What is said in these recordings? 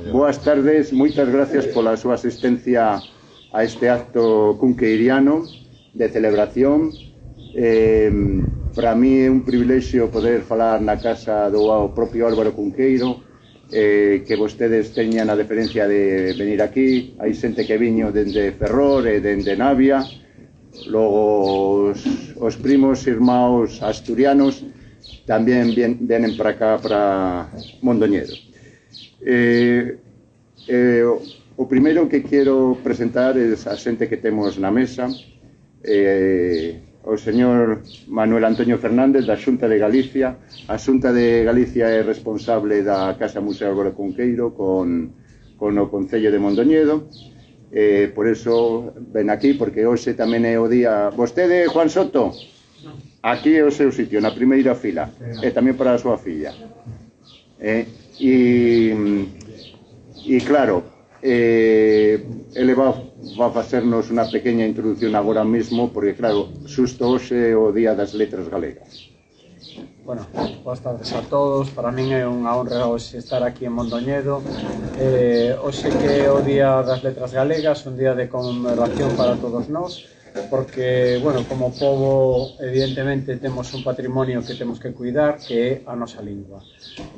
Boas tardes, moitas gracias pola súa asistencia a este acto cunqueiriano de celebración. Para mí é un privilexio poder falar na casa do propio Álvaro Cunqueiro, que vostedes teñan a deferencia de venir aquí. Hai xente que viño dende Ferrol e dende Navia, logo os primos irmãos asturianos tamén vienen para cá, para Mondoñedo. O primeiro que quero presentar é a xente que temos na mesa, o señor Manuel Antonio Fernández da Xunta de Galicia. A Xunta de Galicia é responsable da Casa Museo Álvaro Cunqueiro con o Concello de Mondoñedo. Por eso ven aquí, porque hoxe tamén é o día. Vostede, Juan Soto, aquí é o seu sitio, na primeira fila, e tamén para a súa filla. E claro, ele va a facernos unha pequena introducción agora mesmo, porque claro, xusto hoxe é o Día das Letras Galegas. Bueno, boas tardes a todos. Para min é unha honra hoxe estar aquí en Mondoñedo. Hoxe que é o Día das Letras Galegas, un día de conmemoración para todos nós, porque, bueno, como pobo, evidentemente, temos un patrimonio que temos que cuidar, que é a nosa lingua.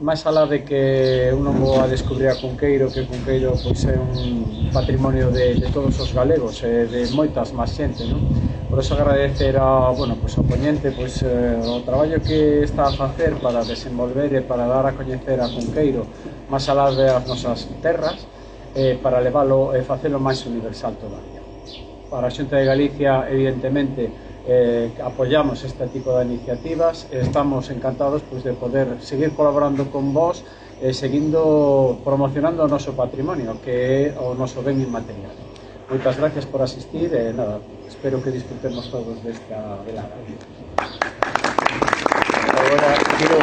Mais alá de que un non vou a descubrir a Cunqueiro, que Cunqueiro pois, é un patrimonio de todos os galegos e de moitas máis xente, non? Por eso agradecer a, bueno, pois, ao poñente pois, o traballo que está a facer para desenvolver e para dar a coñecer a Cunqueiro máis alá das nosas terras, para leválo e facelo máis universal todavía. Para a Xunta de Galicia, evidentemente, apoyamos este tipo de iniciativas e estamos encantados pois, de poder seguir colaborando con vos e seguindo promocionando o noso patrimonio, que é o noso ben inmaterial. Moitas gracias por asistir e nada, espero que disfrutemos todos desta velada. Agora, quero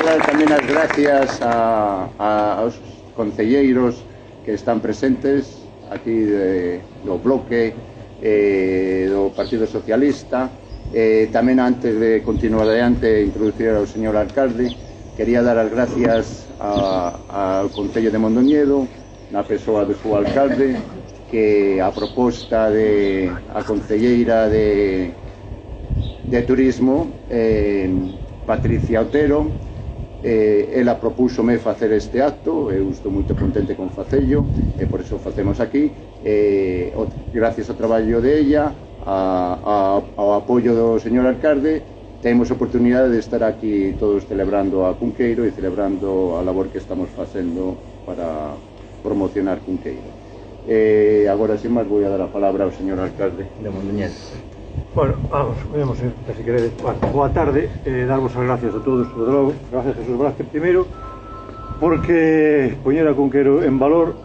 dar tamén as gracias aos concelleiros que están presentes aquí do bloque do Partido Socialista. Tamén, antes de continuar adiante e introducir ao señor alcalde, quería dar as gracias ao Concello de Mondoñedo, na persoa do seu alcalde, que a proposta de a concelleira de Turismo, Patricia Otero, ela propúsome facer este acto. Eu estou moito contente con facello e por iso facemos aquí. Gracias ao traballo de ella, ao apoio do señor alcalde, temos oportunidade de estar aquí todos celebrando a Cunqueiro e celebrando a labor que estamos facendo para promocionar Cunqueiro. Agora, sin máis, vou a dar a palabra ao señor alcalde de Mondoñedo. Bueno, vamos, podemos ir, se queredes. Bueno, boa tarde, darvos as gracias a todos, por logo, gracias a Jesús Vázquez primeiro, porque poñer a Cunqueiro en valor,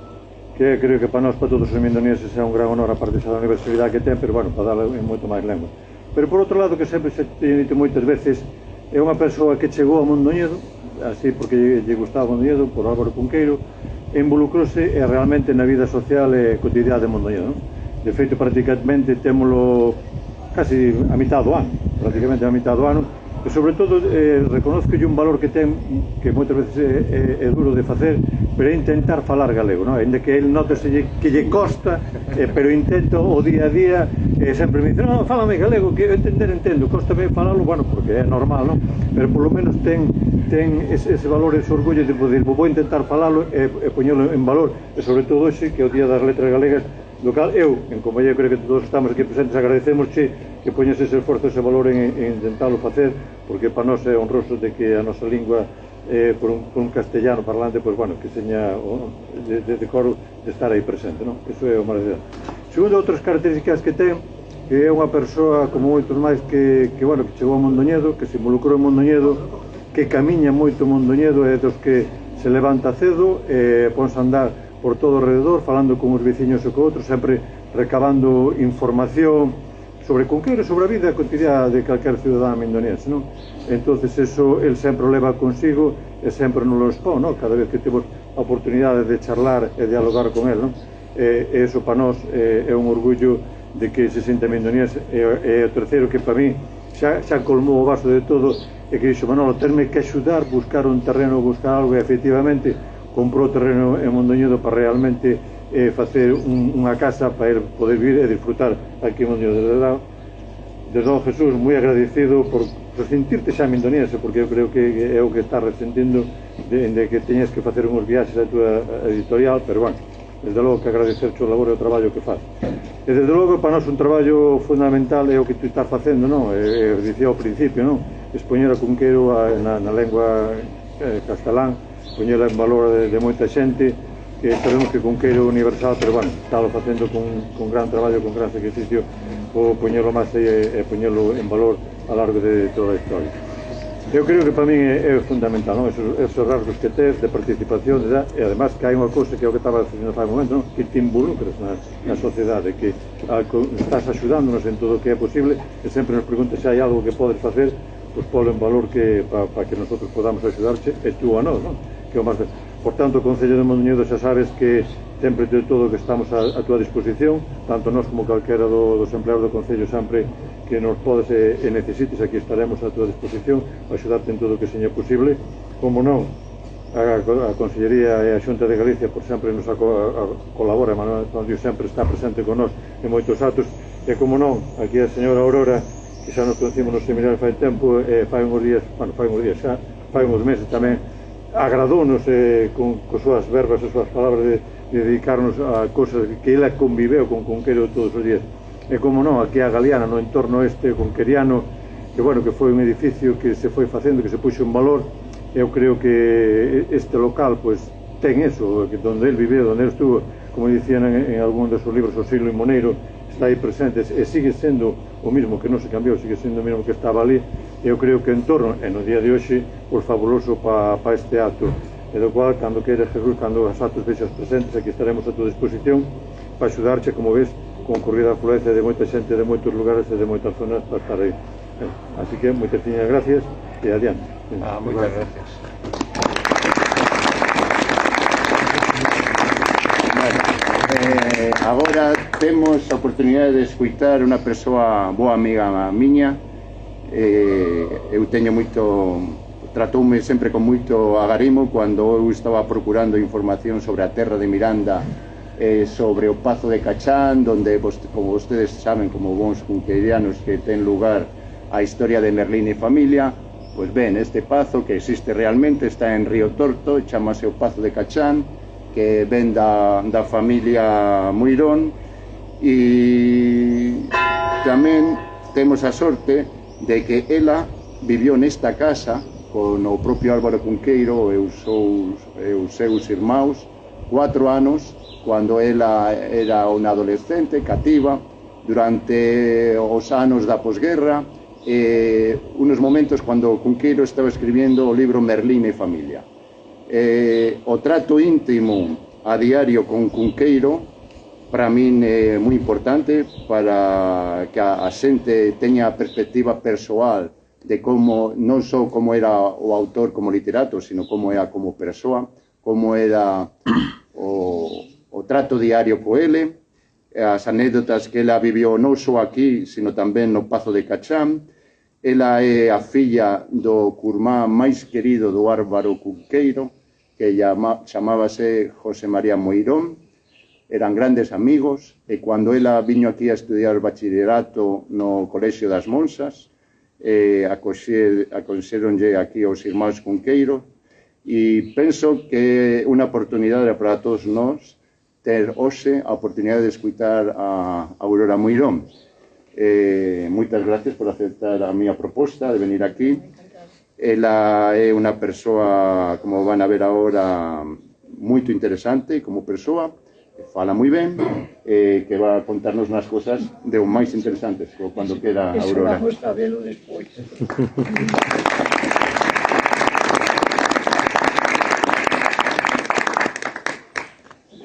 que creo que para nós, para todos os mondoñeses, é un gran honor, a parte da universidade que ten, pero bueno, para darle en moito máis lengua. Pero por outro lado, que sempre se teño dito moitas veces, é unha persoa que chegou a Mondoñedo, así porque lle gustaba Mondoñedo, por Álvaro Cunqueiro, involucrouse realmente na vida social e cotidiana de Mondoñedo, non? De feito, prácticamente témolo casi a mitad do ano, prácticamente a mitad do ano, e sobre todo reconozco un valor que ten, que moitas veces é duro de facer, pero é intentar falar galego, non? Ainda que ele notese que lle costa, pero intento o día a día, sempre me dice, non, fálame galego, que entendo, costa ben falalo, bueno, porque é normal, non? Pero por lo menos ten ese valor, ese orgullo de poder, vou intentar falalo e poñelo en valor, e sobre todo hoxe, que é o Día das Letras Galegas, do cal eu, en compañía, creo que todos estamos aquí presentes, agradecemos que poñes ese esforzo, ese valor en intentalo facer, porque para nós é honroso de que a nosa lingua, por un castellano parlante, pois, bueno, que seña de coro de estar aí presente, non? Iso é o maravilloso. Segundo, outras características que ten, que é unha persoa, como moitos máis, que chegou a Mondoñedo, que se involucrou en Mondoñedo, que camiña moito Mondoñedo, é dos que se levanta cedo, ponse a andar por todo o rededor, falando con os veciños e co outros, sempre recabando información sobre Cunqueiro, sobre a vida cotidiana de calquer cidadán mindoniense, non? Entonces, eso, el sempre o leva consigo e sempre non lo expón, non? Cada vez que temos a oportunidade de charlar e dialogar con el, non? E eso, para nós, é un orgullo de que se sinta mindoniense. E o terceiro, que para mí xa colmou o vaso de todo, e que dixo, Manolo, terme que axudar, buscar un terreno, buscar algo, e efectivamente, comprou terreno en Mondoñedo para realmente facer unha casa para ele poder vir e disfrutar aquí en Mondoñedo. Desde logo, Jesús, moi agradecido por sentirte xa mindoniense, porque eu creo que é o que estás resentindo de que teñas que facer uns viaxes a tua editorial, pero bueno, desde logo que agradecer o labor e o traballo que faz. E desde logo, para nós un traballo fundamental é o que tu estás facendo, non? Dicía ao principio, non? Expoñer a Cunqueiro na lengua castelán, poñela en valor de moita xente, que sabemos que Cunqueiro é universal, pero bueno, está facendo con gran traballo, con gran sacrificio, o poñelo máis e poñelo en valor a largo de toda a historia. Eu creo que para min é fundamental, non? Esos rasgos que tes de participación, e además que hai unha cousa que é o que estaba dicindo fai un momento, non? Que te involucres na sociedade, que estás axudándonos en todo o que é posible, e sempre nos preguntas se hai algo que podes facer, pois polo en valor para que nosotros podamos axudarche, e tú a nós, non? Que é o máis... Por tanto, o Concello de Mondoñedo xa sabes que sempre de todo que estamos a tua disposición, tanto nós como calquera dos empleados do Concello, sempre que nos podes e necesites, aquí estaremos a tua disposición para axudarte en todo o que seña posible. Como non, a Consellería e a Xunta de Galicia por sempre nos colabora, Manuel Antonio sempre está presente con nós en moitos actos, e como non, aquí a señora Aurora, que xa nos conocimos nos seminarios fai tempo, fai uns días xa, fai uns meses tamén, agradounos con súas verbas e súas palabras de dedicarnos a cosas que ela conviveu con Cunqueiro todos os días. E como non, aquí a Galeana, no entorno conqueriano, que bueno, que foi un edificio que se foi facendo, que se puxo en valor. Eu creo que este local pois ten eso, que donde el viveu, donde el estuvo, como dicían en algún de seus libros, o siglo Moneiro, está aí presente e sigue sendo o mismo, que non se cambiou, sigue sendo o mesmo que estaba ali. Eu creo que en torno, e no día de hoxe, pois fabuloso para este acto, e do cual, cando queira Jesús, cando os actos vexas presentes, aquí estaremos a tua disposición para axudarche, como ves, concurrida afluencia de moita xente de moitos lugares e de moitas zonas para estar aí. Así que, moitas gracias e adiante. Moitas gracias. Agora temos a oportunidade de escutar unha persoa boa amiga miña. Eu teño tratoume sempre con moito agarimo cando eu estaba procurando información sobre a terra de Miranda, sobre o Pazo de Cachán, donde, como vostedes saben, como bons cunqueirianos, que ten lugar a historia de Merlín e familia. Pois ben, este pazo que existe realmente está en Río Torto, chamase o Pazo de Cachán, que ven da familia Muirón, e tamén temos a sorte de que ela vivió nesta casa con o propio Álvaro Cunqueiro e os seus irmãos 4 anos, cando ela era unha adolescente cativa, durante os anos da posguerra, unos momentos cando Cunqueiro estaba escribiendo o libro Merlín e familia. O trato íntimo a diario con Cunqueiro para min é moi importante, para que a xente teña a perspectiva persoal de como, non só como era o autor como literato, sino como era como persoa, como era o trato diario co ele, as anécdotas que ela viviu non só aquí, sino tamén no Pazo de Cachán. Ela é a filla do curmán máis querido do Álvaro Cunqueiro, que chamábase José María Moirón. Eran grandes amigos, e cando ela viño aquí a estudiar bachillerato no Colexio das Monsas, aconxéronlle aquí aos irmáns Cunqueiro, e penso que é unha oportunidade para todos nós ter hoxe a oportunidade de escutar a Aurora Moirón. Moitas gracias por aceptar a miña proposta de venir aquí. Ela é unha persoa, como van a ver agora, moito interesante como persoa, fala moi ben, que va a contarnos unhas cosas de o máis interesantes, cando quera Aurora. Eso vamos a verlo despois.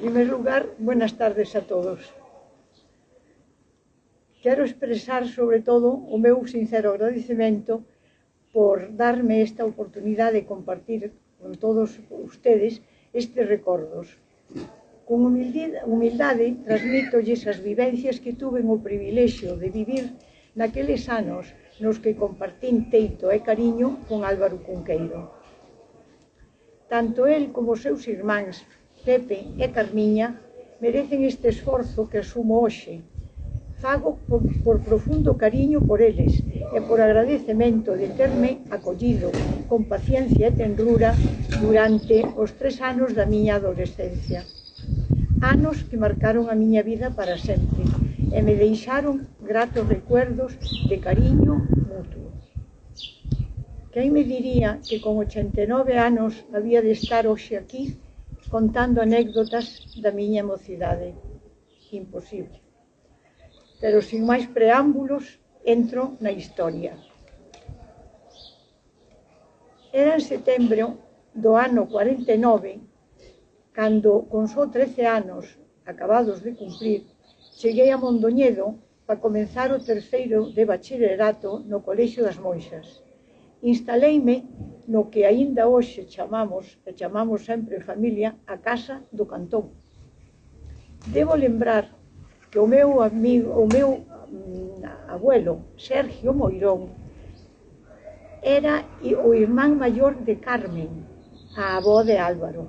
En primer lugar, buenas tardes a todos. Quero expresar, sobre todo, o meu sincero agradecemento por darme esta oportunidade de compartir con todos ustedes estes recordos. Con humildade transmítolles as vivencias que tuven o privilexio de vivir naqueles anos nos que compartín teito e cariño con Álvaro Cunqueiro. Tanto el como os seus irmáns, Pepe e Carmiña, merecen este esforzo que asumo hoxe. Fago por profundo cariño por eles e por agradecemento de terme acollido con paciencia e tenrura durante os 3 anos da miña adolescencia. Anos que marcaron a miña vida para sempre e me deixaron gratos recuerdos de cariño mutuo. Quen me diría que con 89 anos había de estar hoxe aquí contando anécdotas da miña mocidade? Imposible. Pero sin máis preámbulos, entro na historia. Era en setembro do ano 49, cando, con só 13 anos acabados de cumprir, cheguei a Mondoñedo para comenzar o terceiro de bachillerato no Colexio das Monxas. Instaleime no que aínda hoxe chamamos sempre familia, a Casa do Cantón. Debo lembrar que o meu abuelo, Sergio Moirón, era o irmán maior de Carmen, a avó de Álvaro.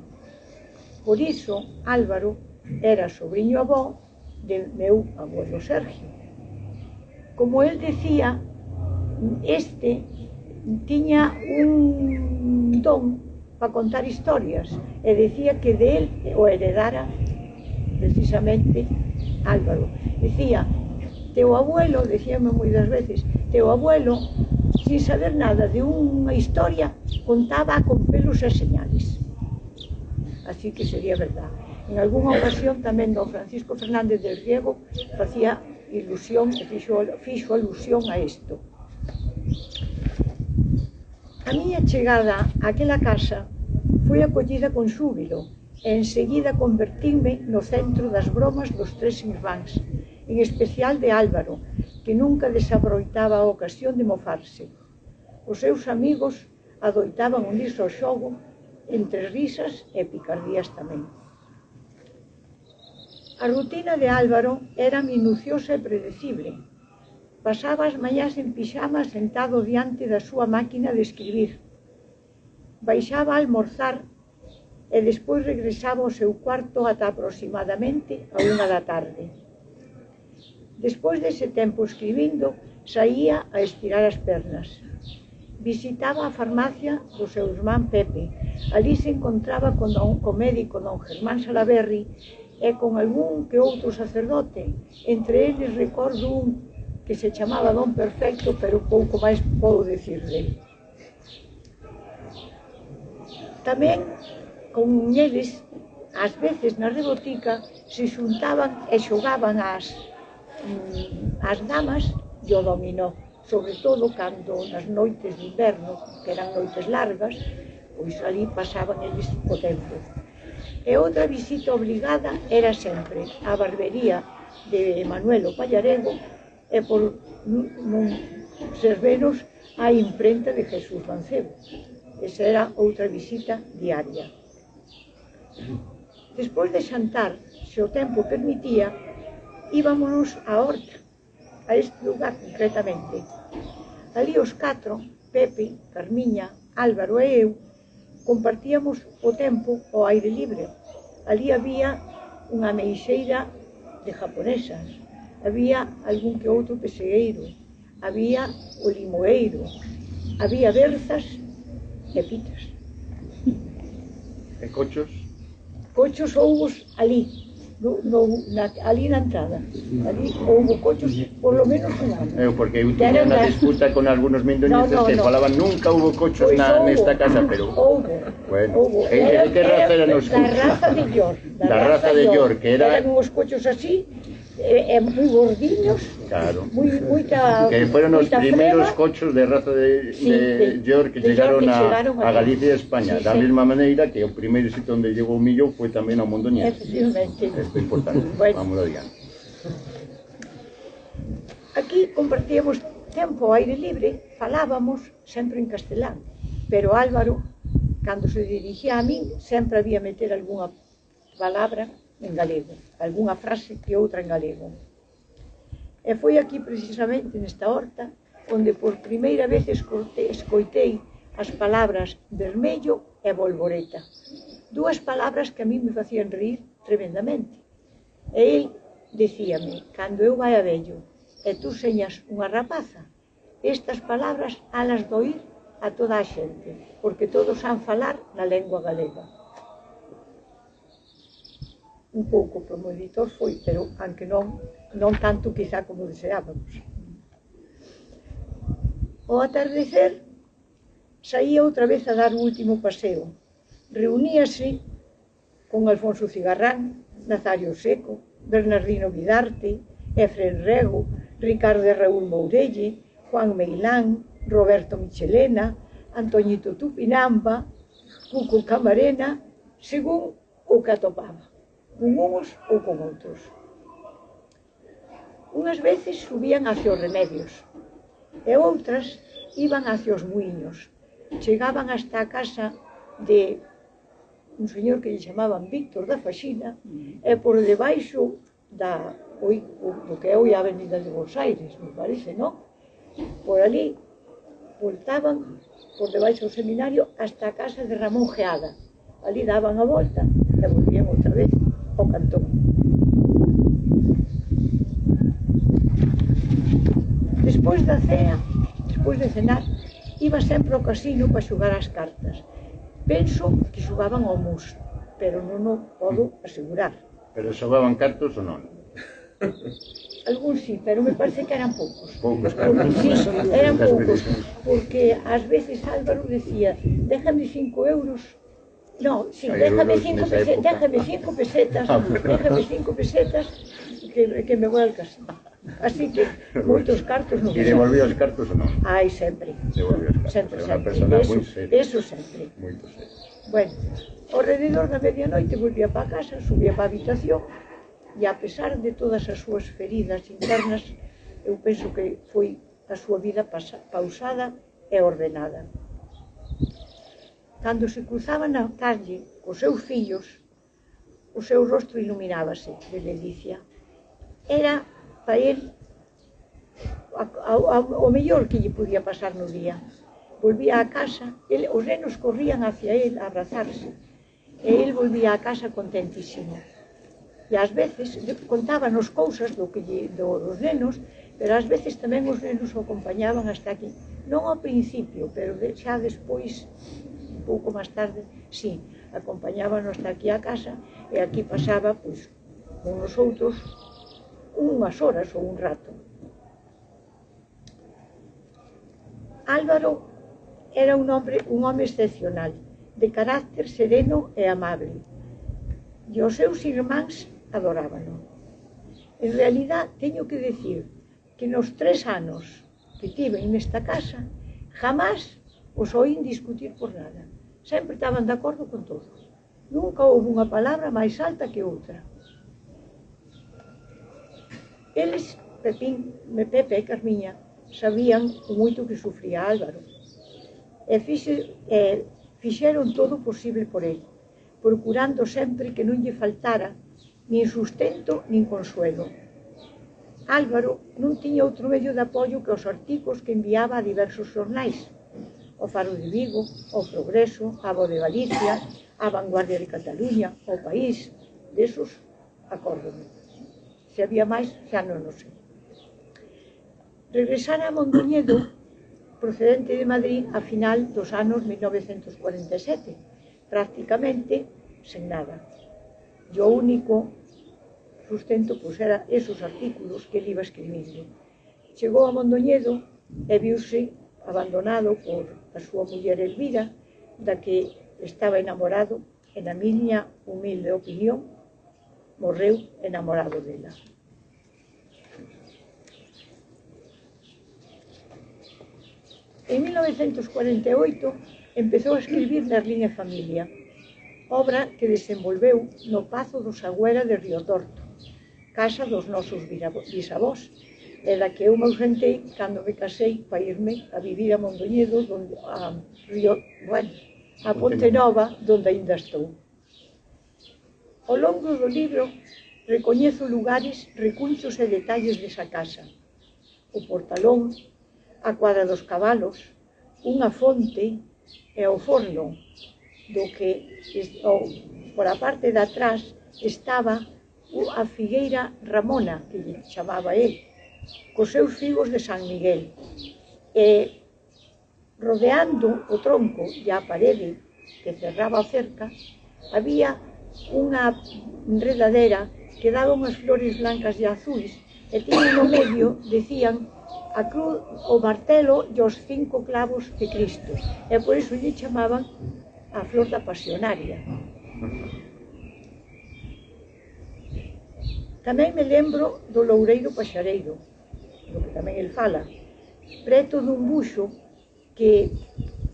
Por iso, Álvaro era sobrinho avó de meu abuelo Sergio. Como él decía, este tiña un don para contar historias e decía que de él o heredara precisamente Álvaro. Decía, teu abuelo, decíame moitas veces, teu abuelo, sin saber nada de unha historia, contaba con pelos e señales. Así que sería verdad. En algunha ocasión tamén don Francisco Fernández del Riego facía ilusión, fixo alusión a isto. A miña chegada àquela casa foi acollida con xúbilo e enseguida convertíme no centro das bromas dos 3 irmáns, en especial de Álvaro, que nunca desaproitaba a ocasión de mofarse. Os seus amigos adoitaban unirse ao xogo entre risas e picardías tamén. A rutina de Álvaro era minuciosa e predecible. Pasaba as mañás en pixama sentado diante da súa máquina de escribir. Baixaba a almorzar e despois regresaba ao seu cuarto ata aproximadamente a 1 da tarde. Despois dese tempo escribindo, saía a estirar as pernas. Visitaba a farmacia do seu irmán Pepe. Ali se encontraba con o médico don Germán Salaberry e con algún que outro sacerdote. Entre eles recordo un que se chamaba Don Perfecto, pero pouco máis podo dicir dele. Tamén con eles, ás veces na rebotica, se xuntaban e xogaban as damas e o dominó, sobre todo cando nas noites de inverno, que eran noites largas, pois ali pasaban eles o tempo. E outra visita obligada era sempre a barbería de Manuel o Pallarego e por non ser menos a imprenta de Jesús Mancebo. Esa era outra visita diaria. Despois de xantar, se o tempo permitía, íbamonos á horta, a este lugar concretamente. Ali os 4, Pepe, Carmiña, Álvaro e eu, compartíamos o tempo ao aire libre. Ali había unha meixeira de japonesas, había algún que outro pesegueiro, había o limoeiro, había berzas e pitas. E cochos? Cochos houbos ali, ali na entrada. Ali houbo cochos por lo menos un ano. Porque eu tiña unha disputa con algunos mindoñeses que falaban nunca houbo cochos nesta casa, pero... Houbo. Bueno, de que raza eran os cochos? Da raza de York. Da raza de York, que era... Eran uns cochos así, moi gordiños, que fueron os primeiros cochos de raza de York que chegaron a Galicia e España, da mesma maneira que o primeiro sitio onde llegou o millo foi tamén ao Mondoñedo. Isto é importante, vamos adiante. Aquí compartíamos tempo ao aire libre, falábamos sempre en castelán, pero Álvaro, cando se dirigía a min, sempre había meter algunha palabra en galego, algunha frase que outra en galego. E foi aquí precisamente nesta horta onde por primeira vez escoitei as palabras vermello e bolboreta. Dúas palabras que a mí me facían reír tremendamente. E el dicíame, cando eu vai a vello e tú señas unha rapaza, estas palabras alas de oír a toda a xente, porque todos han falar na lengua galega. Un pouco como editor foi, pero aunque non tanto quizá como deseábamos. Ao atardecer saía outra vez a dar o último paseo. Reuníase con Alfonso Cigarrán, Nazario Seco, Bernardino Vidarte, Efren Rego, Ricardo e Raúl Mourelle, Juan Meilán, Roberto Michelena, Antoñito Tupinamba, Cuco Camarena, según o que atopaba, con uns ou con outros. Unhas veces subían hacia os Remedios e outras iban hacia os Muiños. Chegaban hasta a casa de un señor que lle chamaban Víctor da Faxina e por debaixo do que é hoy a Avenida de Bos Aires, me parece, non? Por ali voltaban por debaixo do seminario hasta a casa de Ramón Geada. Ali daban a volta e volvían outra vez ao cantón. Despois da cea, despois de cenar, iba sempre ao casino para xogar as cartas. Penso que xogaban ao mus, pero non o podo asegurar. Pero xogaban cartos ou non? Algúns sí, pero me parece que eran poucos. Poucos cartos. Sí, eran poucos, porque ás veces Álvaro decía, déjame 5 euros. No, sí, déjame 5 pesetas, que me voy al casino. Así que moitos cartos non. E devolvía os cartos ou non? Ai, sempre. Devolvía os cartos. Sempre, Era unha sempre. persona moi seria. Eso sempre. Moito seria. Bueno, ao rededor da medianoite volvía para a casa, subía para a habitación e a pesar de todas as súas feridas internas, eu penso que foi a súa vida pausada e ordenada. Cando se cruzaba na calle cos seus fillos, o seu rostro iluminábase de ledicia. Era para el o mellor que lle podía pasar no día. Volvía a casa, os nenos corrían hacia el a abrazarse, e el volvía a casa contentísimo. E ás veces contábanos cousas dos nenos, pero ás veces tamén os nenos o acompañaban hasta aquí. Non ao principio, pero xa despois, un pouco máis tarde, sí, acompañábanos hasta aquí a casa, e aquí pasaba, pois, con os outros, unhas horas ou un rato. Álvaro era un home excepcional, de carácter sereno e amable, e os seus irmáns adorábano. En realidad, teño que decir que nos 3 anos que tiven nesta casa, jamás os oín discutir por nada. Sempre estaban de acordo con todo. Nunca houve unha palabra máis alta que outra. Eles, Pepe e Carmiña, sabían o moito que sufría Álvaro e fixeron todo o posible por ele, procurando sempre que non lle faltara nin sustento nin consuelo. Álvaro non tiña outro medio de apoio que os artigos que enviaba a diversos xornais, o Faro de Vigo, o Progreso, a Voz de Galicia, a Vanguardia de Cataluña, o País, desos acórdome. Se había máis, xa non o sei. Regresara a Mondoñedo, procedente de Madrid, a final dos anos 1947, prácticamente sen nada. E o único sustento pois era esos artículos que ele iba escribindo. Chegou a Mondoñedo e viuse abandonado por a súa muller Elvira, da que estaba enamorado, e na miña humilde opinión, morreu enamorado dela. En 1948 empezou a escribir Merlín e Familia, obra que desenvolveu no Pazo do Sagüera de Riotorto, casa dos nosos bisavós, e da que eu me ausentei cando me casei para irme a vivir a Mondoñedo, a Ponte Nova, onde ainda estou. Ao longo do libro recoñezo lugares, recunchos e detalles desa casa. O portalón, a cuadra dos cabalos, unha fonte e o forno, do que por a parte de atrás estaba a figueira Ramona, que lle chamaba el, cos seus figos de San Miguel. E rodeando o tronco e a parede que cerraba a cerca, había unha enredadera que daba unhas flores blancas e azuis, e tiña no medio, decían, a cruz, o martelo e os 5 clavos de Cristo, e por iso lle chamaban a flor da pasionaria. Tamén me lembro do loureiro paxareiro, do que tamén el fala, preto dun buxo que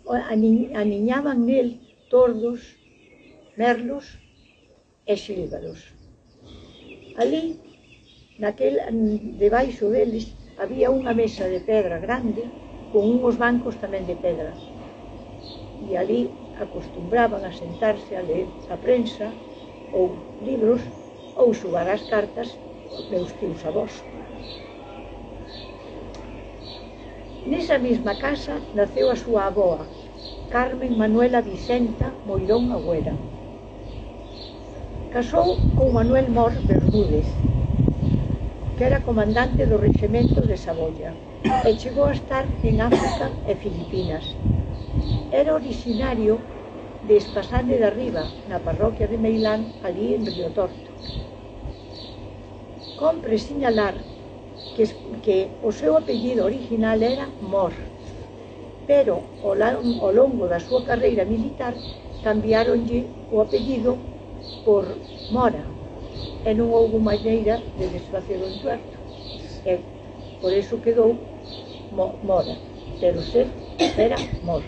aniñaban nel tordos, merlos e xílgaros. Ali, debaixo deles, había unha mesa de pedra grande con uns bancos tamén de pedra. E ali acostumbraban a sentarse a ler a prensa ou libros ou xogar as cartas os meus tios avós. Nesa mesma casa naceu a súa avoa, Carmen Manuela Vicenta Moirón Agüera. Casou con Manuel Mor Bermúdez, que era comandante do rexemento de Saboya, e chegou a estar en África e Filipinas. Era originario de Espasande de Arriba, na parroquia de Meilán, ali en Río Torto. Compre sinalar que o seu apellido original era Mor, pero ao longo da súa carreira militar cambiáronlle o apellido por Mora, e non houve maneira de desfacer o entuerto, e por iso quedou Mora, pero ser era Mor.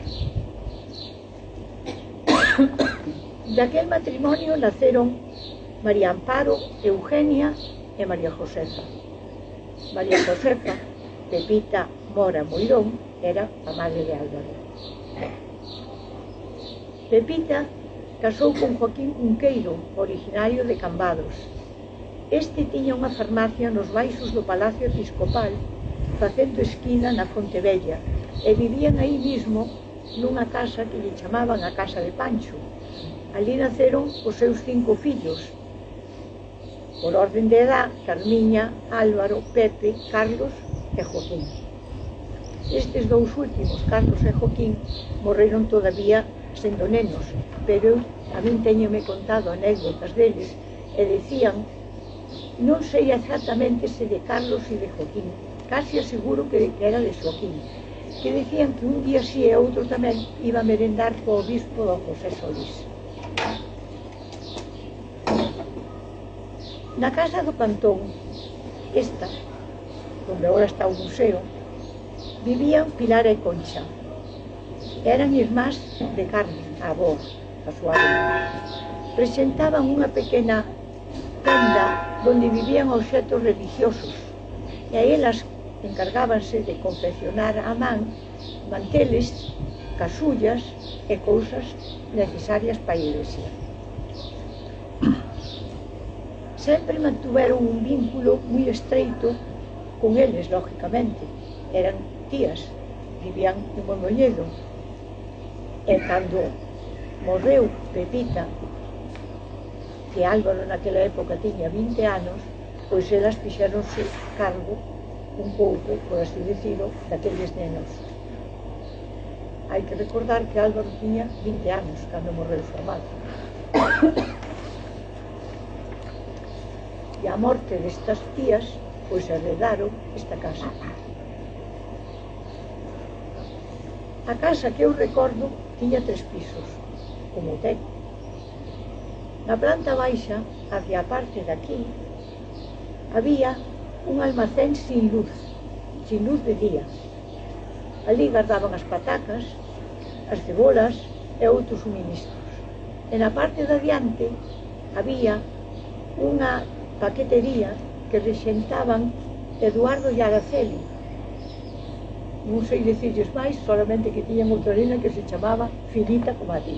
Daquel matrimonio naceron María Amparo, Eugenia e María Josefa. María Josefa, Pepita Mora Moirón, era a madre de Álvaro. Pepita casou con Joaquín Cunqueiro, originario de Cambados. Este tiña unha farmacia nos baixos do Palacio Episcopal, facendo esquina na Fontevella, e vivían aí mismo nunha casa que lle chamaban a Casa de Pancho. Ali naceron os seus 5 fillos, por orden de edad, Carmiña, Álvaro, Pepe, Carlos e Joaquín. Estes 2 últimos, Carlos e Joaquín, morreron todavía sendo nenos, pero a min teñome contado anécdotas deles e decían, non sei exactamente se de Carlos e de Joaquín, casi aseguro que era de Joaquín, que decían que un día sí e outro tamén iba a merendar co obispo don José Solís. Na casa do Cantón, esta, onde agora está o museo, vivían Pilar e Concha. Eran irmás de Carmen, a avó, a súa avó. Presentaban unha pequena tenda onde vivían obxetos religiosos, e a elas encargábanse de confeccionar a man manteles, casullas e cousas necesarias para a iglesia. Sempre mantuveron un vínculo moi estreito con eles, lógicamente. Eran tías, vivían en Mondoñedo. E cando morreu Pepita, que Álvaro naquela época tiña 20 anos, pois elas fixeronse cargo un pouco, por así decirlo, daqueles nenos. Hai que recordar que Álvaro tiña 20 anos cando morreu súa madre. E a morte destas tías, pois heredaron esta casa. A casa que eu recordo tiña 3 pisos, como ten. Na planta baixa, hacia a parte de aquí, había un almacén sin luz de día. Ali guardaban as patacas, as cebolas e outros suministros. E na parte de adiante había unha paquetería que rexentaban Eduardo e Araceli. Non sei dicirles máis, solamente que tiñan outra nena que se chamaba Filita como a ti.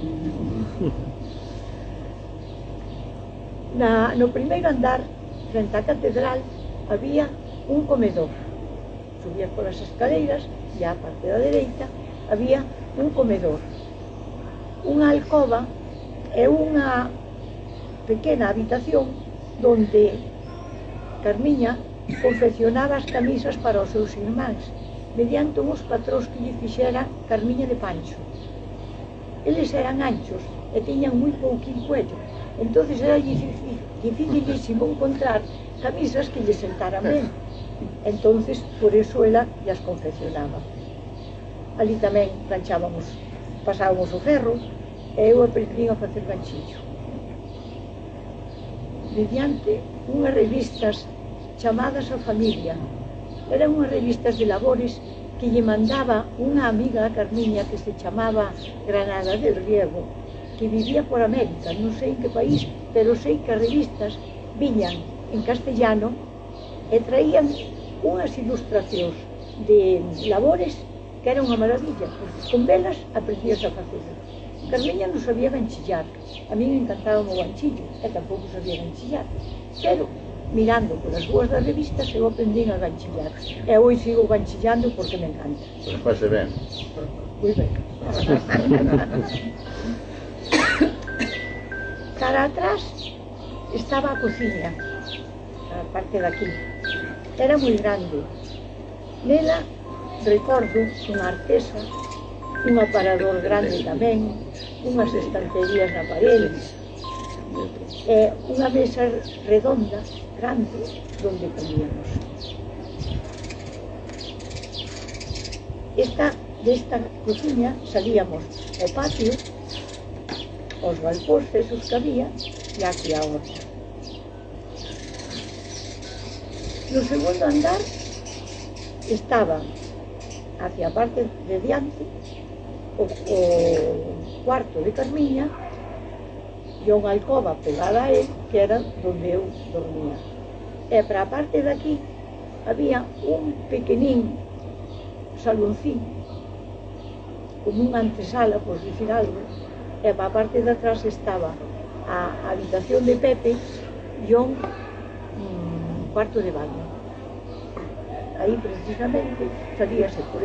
No primeiro andar, frente á catedral, había un comedor. Subías polas escaleiras e á parte da dereita había un comedor. Unha alcoba é unha pequena habitación donde Carmiña confeccionaba as camisas para os seus irmáns mediante uns patróns que lle fixera Carmiña de Pancho. Eles eran anchos e tiñan moi pouquín cuello, entonces era dificilísimo encontrar camisas que lle sentaran ben. Entonces, por eso ela as confeccionaba. Ali tamén planchábamos, pasábamos o ferro e eu aprendi a facer ganchillo. Mediante unhas revistas chamadas A Familia. Eran unhas revistas de labores que lle mandaba unha amiga a Carmiña que se chamaba Granada del Riego, que vivía por América, non sei en que país, pero sei que as revistas viñan en castellano e traían unhas ilustracións de labores que era unha maravilla. Con velas aprendías a facer. Carmiña non sabía ganchillar, a mí me encantaba o ganchillo, e tampouco sabía ganchillar, pero mirando polas boas das revistas eu aprendín a ganchillar, e hoxe sigo ganchillando porque me encanta. Pues fase ben. Moi ben. Cara atrás estaba a cociña, a parte de aquí. Era moi grande. Nela recordo unha artesa, un aparador grande tamén, unhas estanterías na parede, e unha mesa redonda, grande, donde comíamos. Desta cociña salíamos ao patio, aos balcóns esos que había, e aquí a horta. No segundo andar estaba, hacia a parte de diante, o cuarto de Carmiña e unha alcoba pegada a él, que era donde eu dormía. E para a parte de aquí había un pequenín saloncín, como unha antesala, por dicir algo, e para a parte de atrás estaba a habitación de Pepe e un cuarto de baño. Aí precisamente salíase por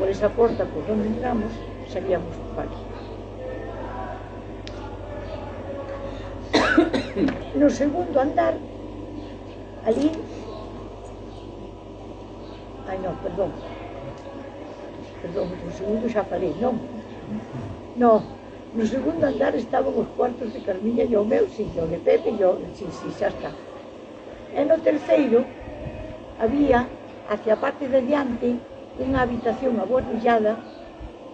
esa porta por onde entramos, salíamos por aquí. No segundo andar, ali... Perdón, no segundo xa falei, non, no segundo andar estaban os cuartos de Carmiña e o meu, si, o de Pepe e o... si, xa está. E no terceiro había, hacia a parte de diante, unha habitación abollada,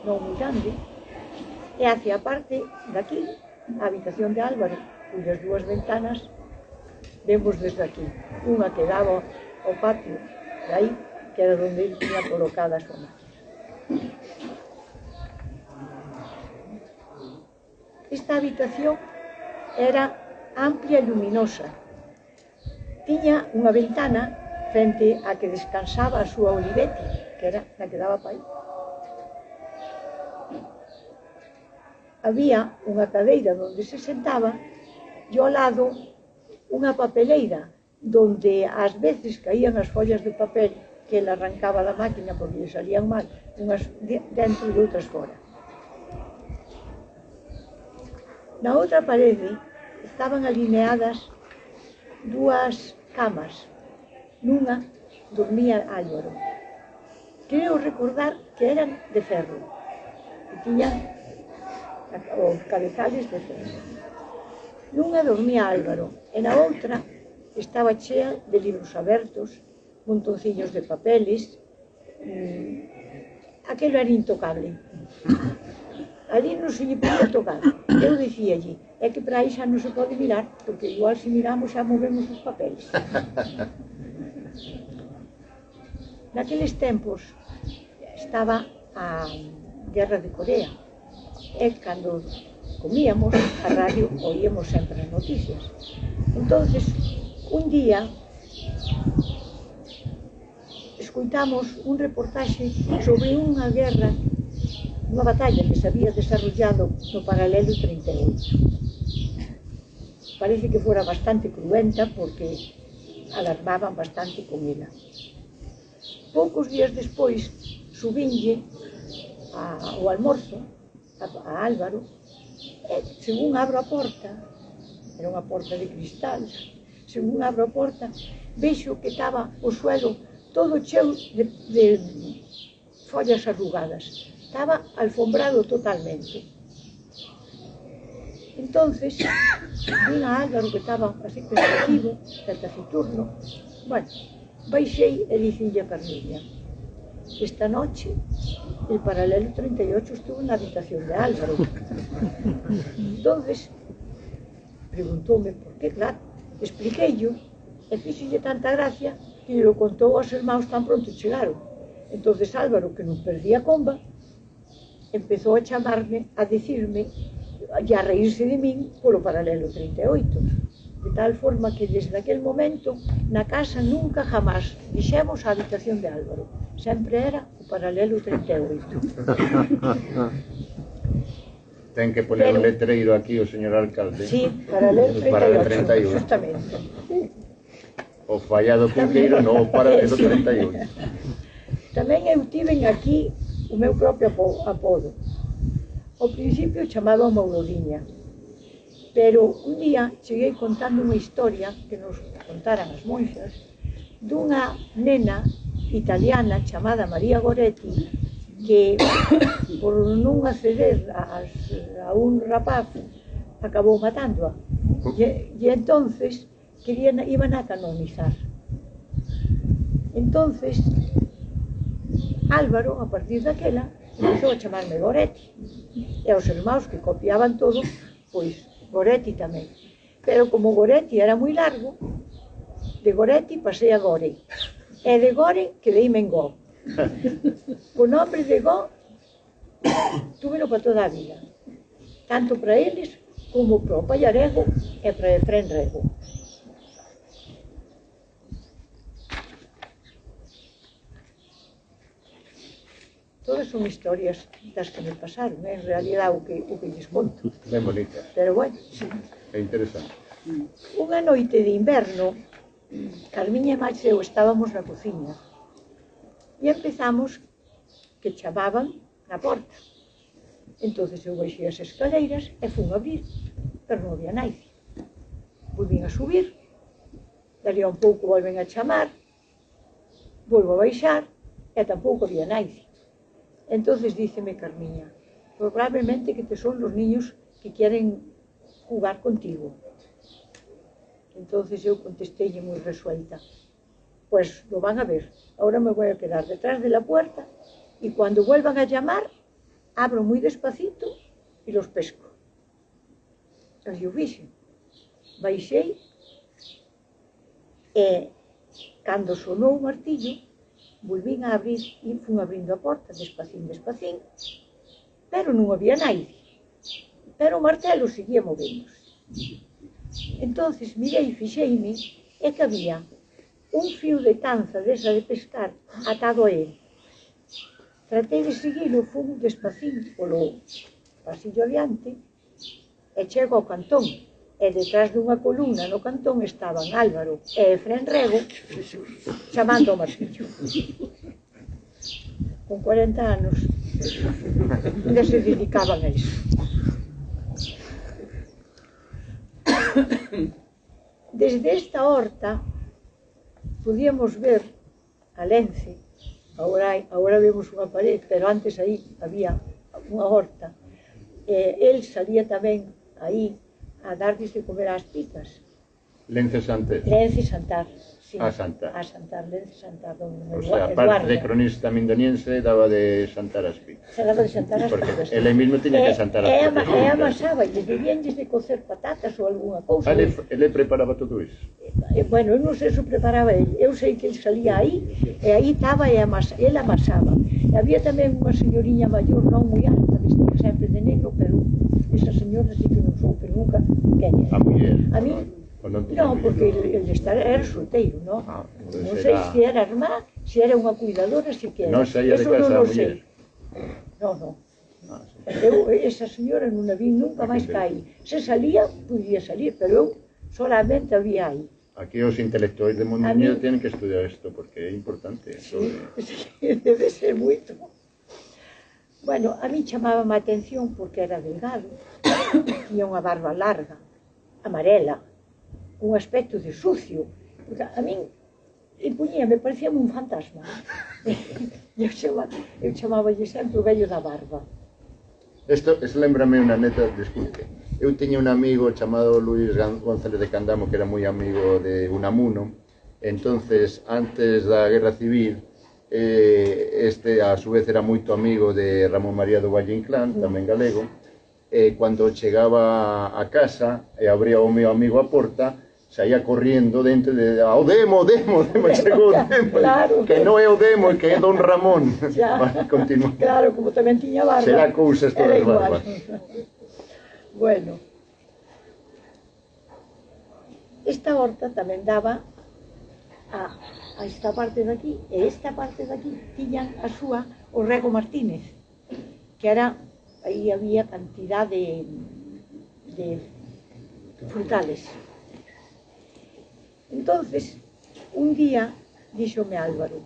non moi grande, e hacia a parte de aquí, a habitación de Álvaro, cuyas dúas ventanas vemos desde aquí. Unha que daba ao patio de aí, que era onde ele tiña colocada a súa máquina. Esta habitación era amplia e luminosa. Tiña unha ventana frente a que descansaba a súa Olivetti, que era na que daba para aí. Había unha cadeira onde se sentaba e ao lado unha papeleira donde ás veces caían as follas de papel que ele arrancaba da máquina porque lle salían mal, unhas dentro e outras fora. Na outra parede estaban alineadas dúas camas. Nunha dormía Álvaro. Creo recordar que eran de ferro, que tiñan os cabezales de ferro. Nunha dormía Álvaro, e na outra estaba chea de libros abertos, montoncillos de papeles. Aquelo era intocable. Ali non se lle podía tocar. Eu dicíalle, é que para aí xa non se pode mirar, porque igual se miramos xa movemos os papeles. Naqueles tempos estaba a Guerra de Corea, e cando comíamos, a radio oíamos sempre as noticias. Entonces, un día escoitamos un reportaxe sobre unha guerra, unha batalla que se había desarrollado no paralelo 38. Parece que fora bastante cruenta porque alarmaban bastante con ela. Poucos días despois subinlle ao almorzo a Álvaro según abro a porta, era unha porta de cristal, según abro a porta, vexo que estaba o suelo todo cheo de follas arrugadas. Estaba alfombrado totalmente. Entonces, vin a Álvaro que estaba así pensativo, taciturno. Bueno, baixei e dixenlle a Carmilla: esta noche el paralelo 38 estuvo en la habitación de Álvaro. Entonces, preguntóme por qué, claro, expliqueillo, e fíxenlle tanta gracia que lo contou aos irmãos tan pronto chegaron. Entonces Álvaro, que non perdía comba, empezou a chamarme, a dicirme e a reírse de min polo paralelo 38. De tal forma que desde aquel momento na casa nunca jamás dixemos a habitación de Álvaro, sempre era o paralelo 38. Ten que poner un letreiro aquí o señor alcalde. Sí, paralelo 38, justamente. O fallado Cunqueiro, non o paralelo 38. Tamén eu tiven aquí o meu propio apodo. Ao principio chamaba Maurodiña, pero un día cheguei contando unha historia que nos contaran as monxas dunha nena italiana chamada María Goretti que por non acceder a un rapaz acabou matándoa e entonces iban a canonizar. Entonces Álvaro, a partir daquela, empezou a chamarme Goretti e aos irmãos que copiaban todo, pois Goretti tamén. Pero como Goretti era moi largo, de Goretti pasei a Gore e de Gore quedeime en Go. O nombre de Go túvelo para toda a vida, tanto para eles como para o Pallarego e para Efrén Rego. Todas son historias das que me pasaron, en realidad o que lles conto. Ben bonita. Pero bueno, sí. É interesante. Unha noite de inverno, Carmiña e Max e eu estábamos na cociña e empezamos que chamaban na porta. Entonces eu baixei as escaleiras e fun a abrir, pero non había naide. Volvín a subir, dali a un pouco volven a chamar, volvo a baixar e tampouco había naide. Entonces díceme Carmiña: probablemente que te son los niños que quieren jugar contigo. Entonces eu contesteille moi resuelta: pues lo van a ver, ahora me voy a quedar detrás de la puerta y cuando vuelvan a llamar abro muy despacito y los pesco. Así o fixe. Baixei e cando sonou o martillo volvín a abrir e fun abrindo a porta despacín, despacín, pero non había naide. Pero o martelo seguía movéndose. Entonces mirei e fixeime e que había un fío de tanza desa de pescar atado a ele. Tratei de seguilo, fun despacín polo pasillo adiante e chego ao cantón. E detrás dunha columna no cantón estaban Álvaro e Efrén Rego chamando ao martillo. Con 40 anos ainda se dedicaban a iso. Desde esta horta podíamos ver a Lence. Agora vemos unha pared, pero antes aí había unha horta. El salía tamén aí a darles de comer ás picas. Lence Santer. Lence Santar, sí. A Santar. A Santar, Lence Santar. O sea, aparte de cronista mindoniense, daba de santar as picas. Se daba de santar as porque picas. ele mismo tiña que santar as picas. E amasaba, e debíanlles de cocer patatas ou algunha cousa. Ele preparaba todo iso? Bueno, eu non sei se preparaba ele. Eu sei que ele salía aí, e aí estaba e ele amasaba. E había tamén unha señoriña maior, non moi alta, vestía sempre de negro, pero esa señora sí que non soupe nunca quen era. A muller? A mí, non, porque ele era solteiro, non? Non sei se era irmá, se era unha cuidadora, se que era. Non saía de casa a muller? Non. Eu, esa señora non a vi nunca máis caí. Se salía, podía salir, pero eu solamente había aí. Aquí os intelectuais de Mondoñedo tienen que estudiar isto, porque é importante. Sí, debe ser moito. Bueno, a mí chamábame a atención porque era delgado, tiña unha barba larga, amarela, un aspecto de sucio, porque a min impuñíame, parecía un fantasma. Eu chamáballe sempre o vello da barba. Isto lembrame unha neta, disculpe. Eu tiña un amigo chamado Luis González de Candamo que era moi amigo de Unamuno. Entonces, antes da Guerra Civil, este a su vez era moito amigo de Ramón María do Valle Inclán, tamén galego. Cando chegaba a casa e abría o meu amigo a porta, saía corriendo dentro de o Demo, chegou o Demo, claro, que non é o Demo, que é Don Ramón. Continúa. Claro, como tamén tiña barba. Será cousas todas barbas. Bueno, esta horta tamén daba a esta parte de aquí, e esta parte de aquí tiñan a súa o Rego Martínez, que era, aí había cantidad de frutales. Entonces, un día, díxome Álvaro,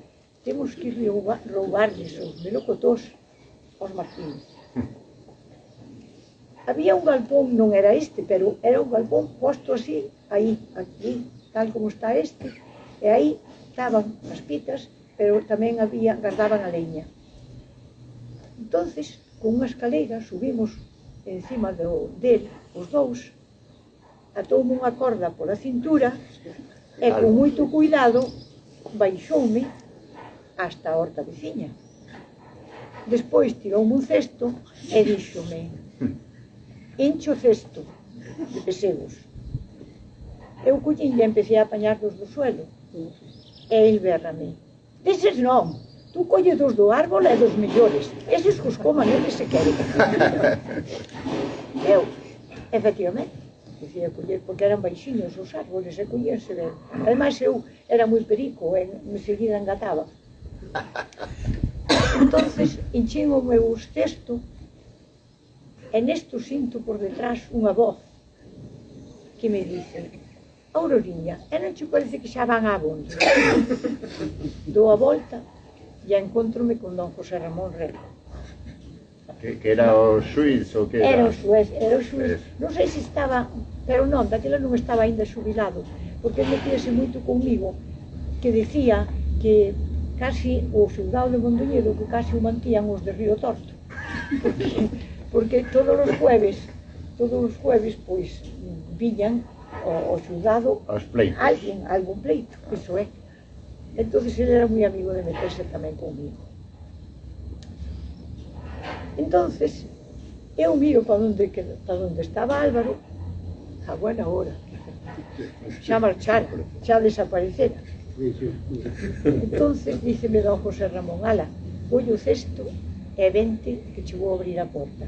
temos que roubarles os melocotós aos Martínez. Había un galpón, non era este, pero era un galpón posto así, aí, aquí, tal como está este, e aí estaban as pitas, pero tamén guardaban a leña. Entonces, con unha escaleira, subimos encima del, os dous, atoume unha corda pola cintura, e con moito cuidado baixoume hasta a horta veciña. Despois tiroume un cesto e díxome: encho o cesto de pesegos. Eu collín e empecé a apañarlos do suelo. E el berrame: deses non, tú colle dos do árbol e dos mellores, eses cos coman eles se queren. Eu, efectivamente, decía coller, porque eran baixiños os árboles e collíanse ben. Ademais eu era moi perico e me seguida engataba. Entonces, enchín o meu cesto e nesto sinto por detrás unha voz que me dice: Auroriña, e non che parece que xa van á bonde? Dou a volta e encontrome con don José Ramón Rego. Que era o xuiz ou que era? Era o xuiz. Non sei se estaba, pero non, daquela non estaba ainda xubilado, porque ele metíase moito comigo, que decía que casi o xulgado de Mondoñedo que casi o mantían os de Río Torto. Porque todos os jueves, pois, viñan o xulgado algún pleito, iso é. Entón, ele era moi amigo de meterse tamén comigo. Entón, eu miro para onde estaba Álvaro, a buena hora, xa marchara, xa desaparecera. Entón, díceme don José Ramón: ala, colle o cesto e vente que che vou abrir a porta.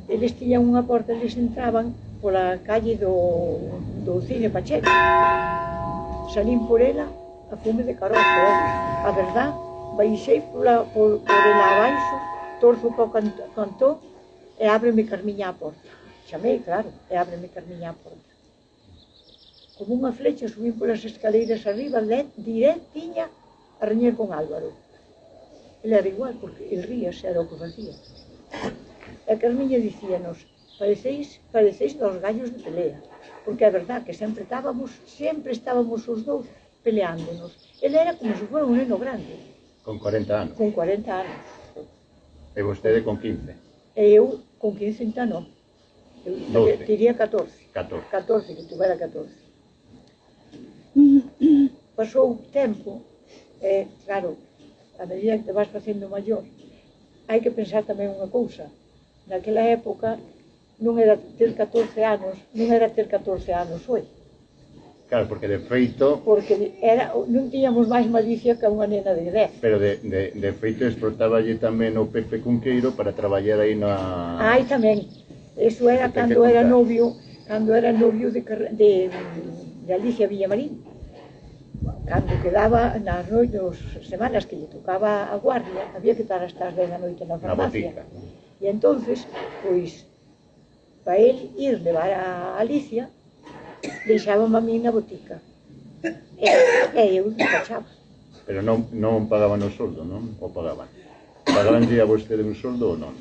Eles tiñan unha porta, eles entraban pola calle do Cine Pacheco. Salín por ela a fume de carozo, a verdad, baixei por ela abaixo, torzo para o cantón e ábreme Carmiña a porta. Chamei, claro, e ábreme Carmiña a porta. Como unha flecha subín polas escaleiras arriba, directiña a reñer con Álvaro. Ele era igual, porque el ríase, era o que facía. E Carmiña dicíanos: parecéis dos gallos de pelea, porque é verdad que sempre estábamos os dous peleándonos. Ele era como se fora un neno grande. Con 40 anos? Con 40 anos. E vostede con 15? E eu con 15 ainda non. Eu diría 14, que tuvera 14. Pasou o tempo, e claro, a medida que te vas facendo maior, hai que pensar tamén unha cousa. Naquela época non era ter 14 anos hoxe. Claro, porque de feito... Porque non tiñamos máis malicia que unha nena de 10. Pero de feito explotáballe tamén o Pepe Cunqueiro para traballar aí na... Ai, tamén. Eso era cando era novio de Alicia Villamarín. Cando quedaba nas semanas que lle tocaba a guardia, había que estar hasta as 10 da noite na farmacia. E entonces, pois, para el ir levar a Alicia, deixábame a mí na botica. E eu despachaba. Pero non pagaban o soldo, non? Ou pagaban? Pagaranlle a vostede un soldo ou non?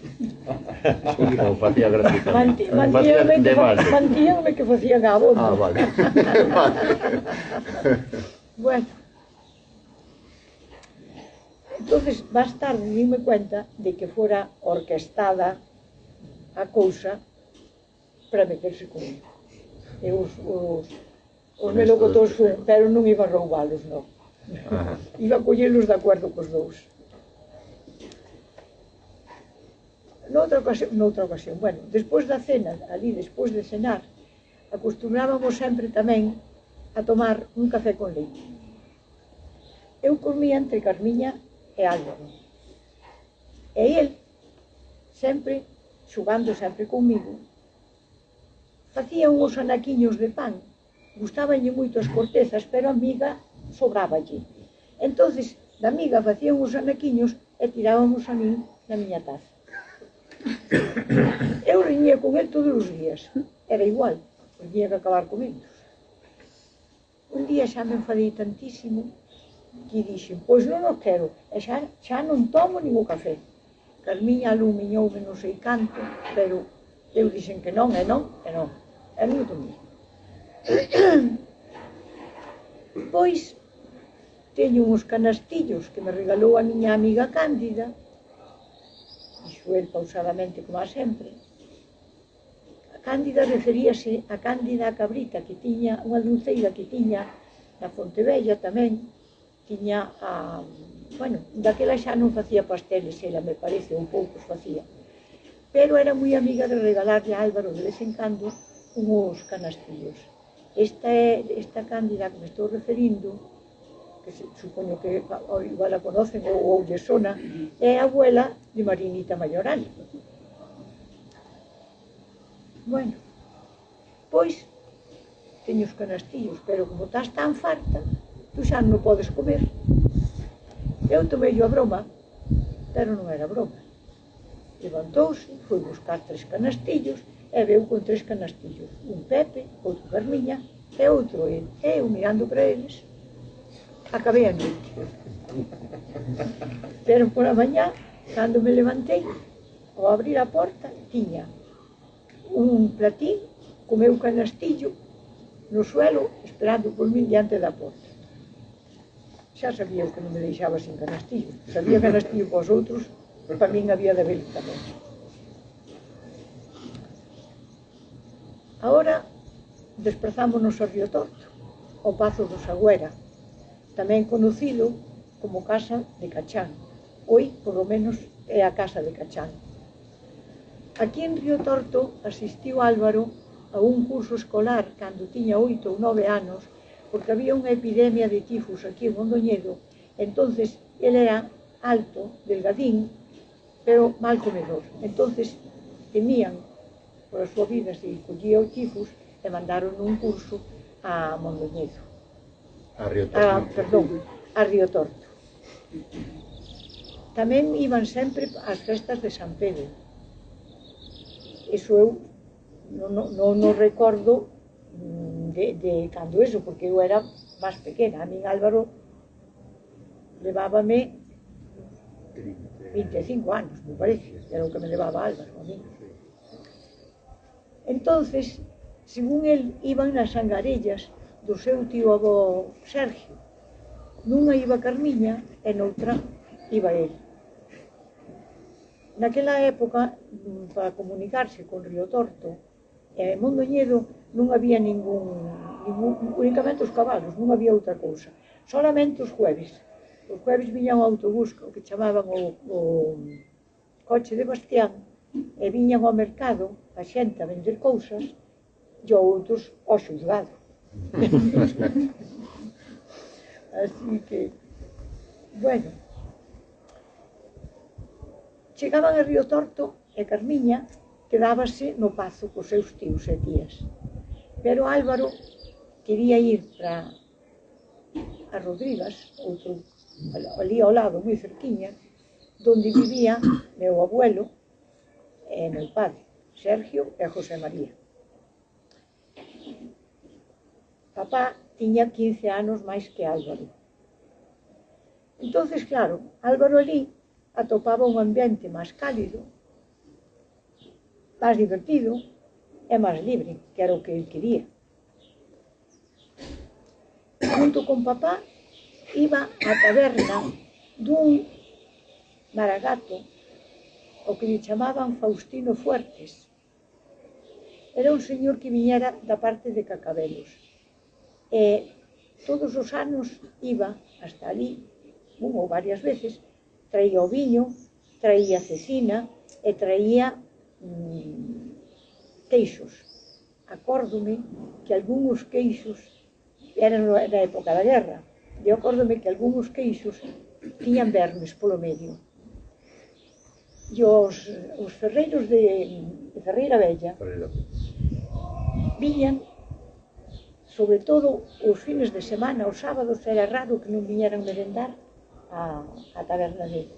Ou facía gratuitamente? Mantíanme que facían abondo. Ah, vale. Bueno, entonces máis tarde dime cuenta de que fora orquestada a cousa para meterse comigo. E os melocotós fueron, pero non iba a roubalos, non. Iba a collelos de acordo cos dous. Noutra ocasión, bueno, despois da cena, ali despois de cenar, acostumbrábamos sempre tamén a tomar un café con leite. Eu comía entre Carmiña e Álvaro. E el, sempre, xugando sempre comigo, facía uns anaquiños de pan. Gustabanlle moito as cortezas, pero a miga sobráballe. Entonces, da miga facía uns anaquiños e tirábamos a min na miña taza. Eu reñía con el todos os días. Era igual, tiña que acabar comidos. Un día xa me enfadei tantísimo que dixen, pois non o quero, e xa non tomo nin o café. Carmiña alumiñoume non sei canto, pero eu dixen que non, e non, e non. E non o tomei. Pois, teño uns canastillos que me regalou a miña amiga Cándida, dixo el pausadamente como a sempre. A Cándida referíase a Cándida a cabrita, que tiña unha dulceira que tiña na Fontevella tamén, tiña a... Bueno, daquela xa non facía pasteles, ela me parece, ou poucos facía. Pero era moi amiga de regalarle a Álvaro de vez en cando uns canastillos. Esta Cándida que me estou referindo, que supoño que igual a conocen ou lle sona, é a abuela de Marinita Mayoral. Bueno, pois, teño os canastillos, pero como estás tan farta, tú xa non podes comer. Eu tomei a broma, pero non era broma. Levantouse, foi buscar 3 canastillos, e veu con 3 canastillos. Un Pepe, outro Carmiña, e outro el. E eu mirando para eles, acabei a noite. Pero por a mañá, cando me levantei, ao abrir a porta, tiña un platín co meu canastillo no suelo, esperando por min diante da porta. Xa sabía que non me deixaba sin canastillo. Sabía canastillo para os outros, para min había de haber tamén. Agora, desplazámonos ao Río Torto, ao Pazo do Sagüera, tamén conocido como Casa de Cachán. Hoy, por lo menos, é a Casa de Cachán. Aquí en Río Torto asistiu Álvaro a un curso escolar cando tiña 8 ou 9 anos, porque había unha epidemia de tifus aquí en Mondoñedo. Entonces, ele era alto, delgadín, pero mal comedor. Entonces, temían por a súa vida se collía o tifus e mandaron un curso a Mondoñedo. A Río Torto. Perdón, a Río Torto. Tamén iban sempre ás festas de San Pedro. Iso eu non recordo de cando eso, porque eu era máis pequena. A min Álvaro levábame 25 anos, me parece, era o que me levaba Álvaro a mí. Entonces, según el, iban nas angarellas do seu tío avó Sergio. Nunha iba Carmiña e noutra iba el. Naquela época, para comunicarse con Río Torto e Mondoñedo, non había únicamente os cabalos, non había outra cousa. Solamente os jueves. Os jueves viñan o autobús, o que chamaban o coche de Bastián, e viñan ao mercado a xente a vender cousas e outros ao xuzgado. Así que, bueno, chegaban a Río Torto e Carmiña quedábase no Pazo cos seus tíos e tías. Pero Álvaro quería ir para a Rodrigas, outro ali ao lado, moi cerquiña, donde vivía meu abuelo e meu padre, Sergio e José María. Papá tiña 15 anos máis que Álvaro. Entonces, claro, Álvaro ali atopaba un ambiente máis cálido, máis divertido e máis libre, que era o que el quería. Junto con papá, iba á taberna dun maragato, o que lle chamaban Faustino Fuertes. Era un señor que viñera da parte de Cacabelos. E todos os anos iba hasta ali, un ou varias veces, traía o viño, traía cecina e traía queixos. Acórdome que algúns queixos eran na época da guerra. Eu acórdome que algúns queixos tiñan vermes polo medio. E os ferreiros de Ferreira Bella viñan, sobre todo os fines de semana, os sábados, era raro que non viñeran merendar a taberna dele.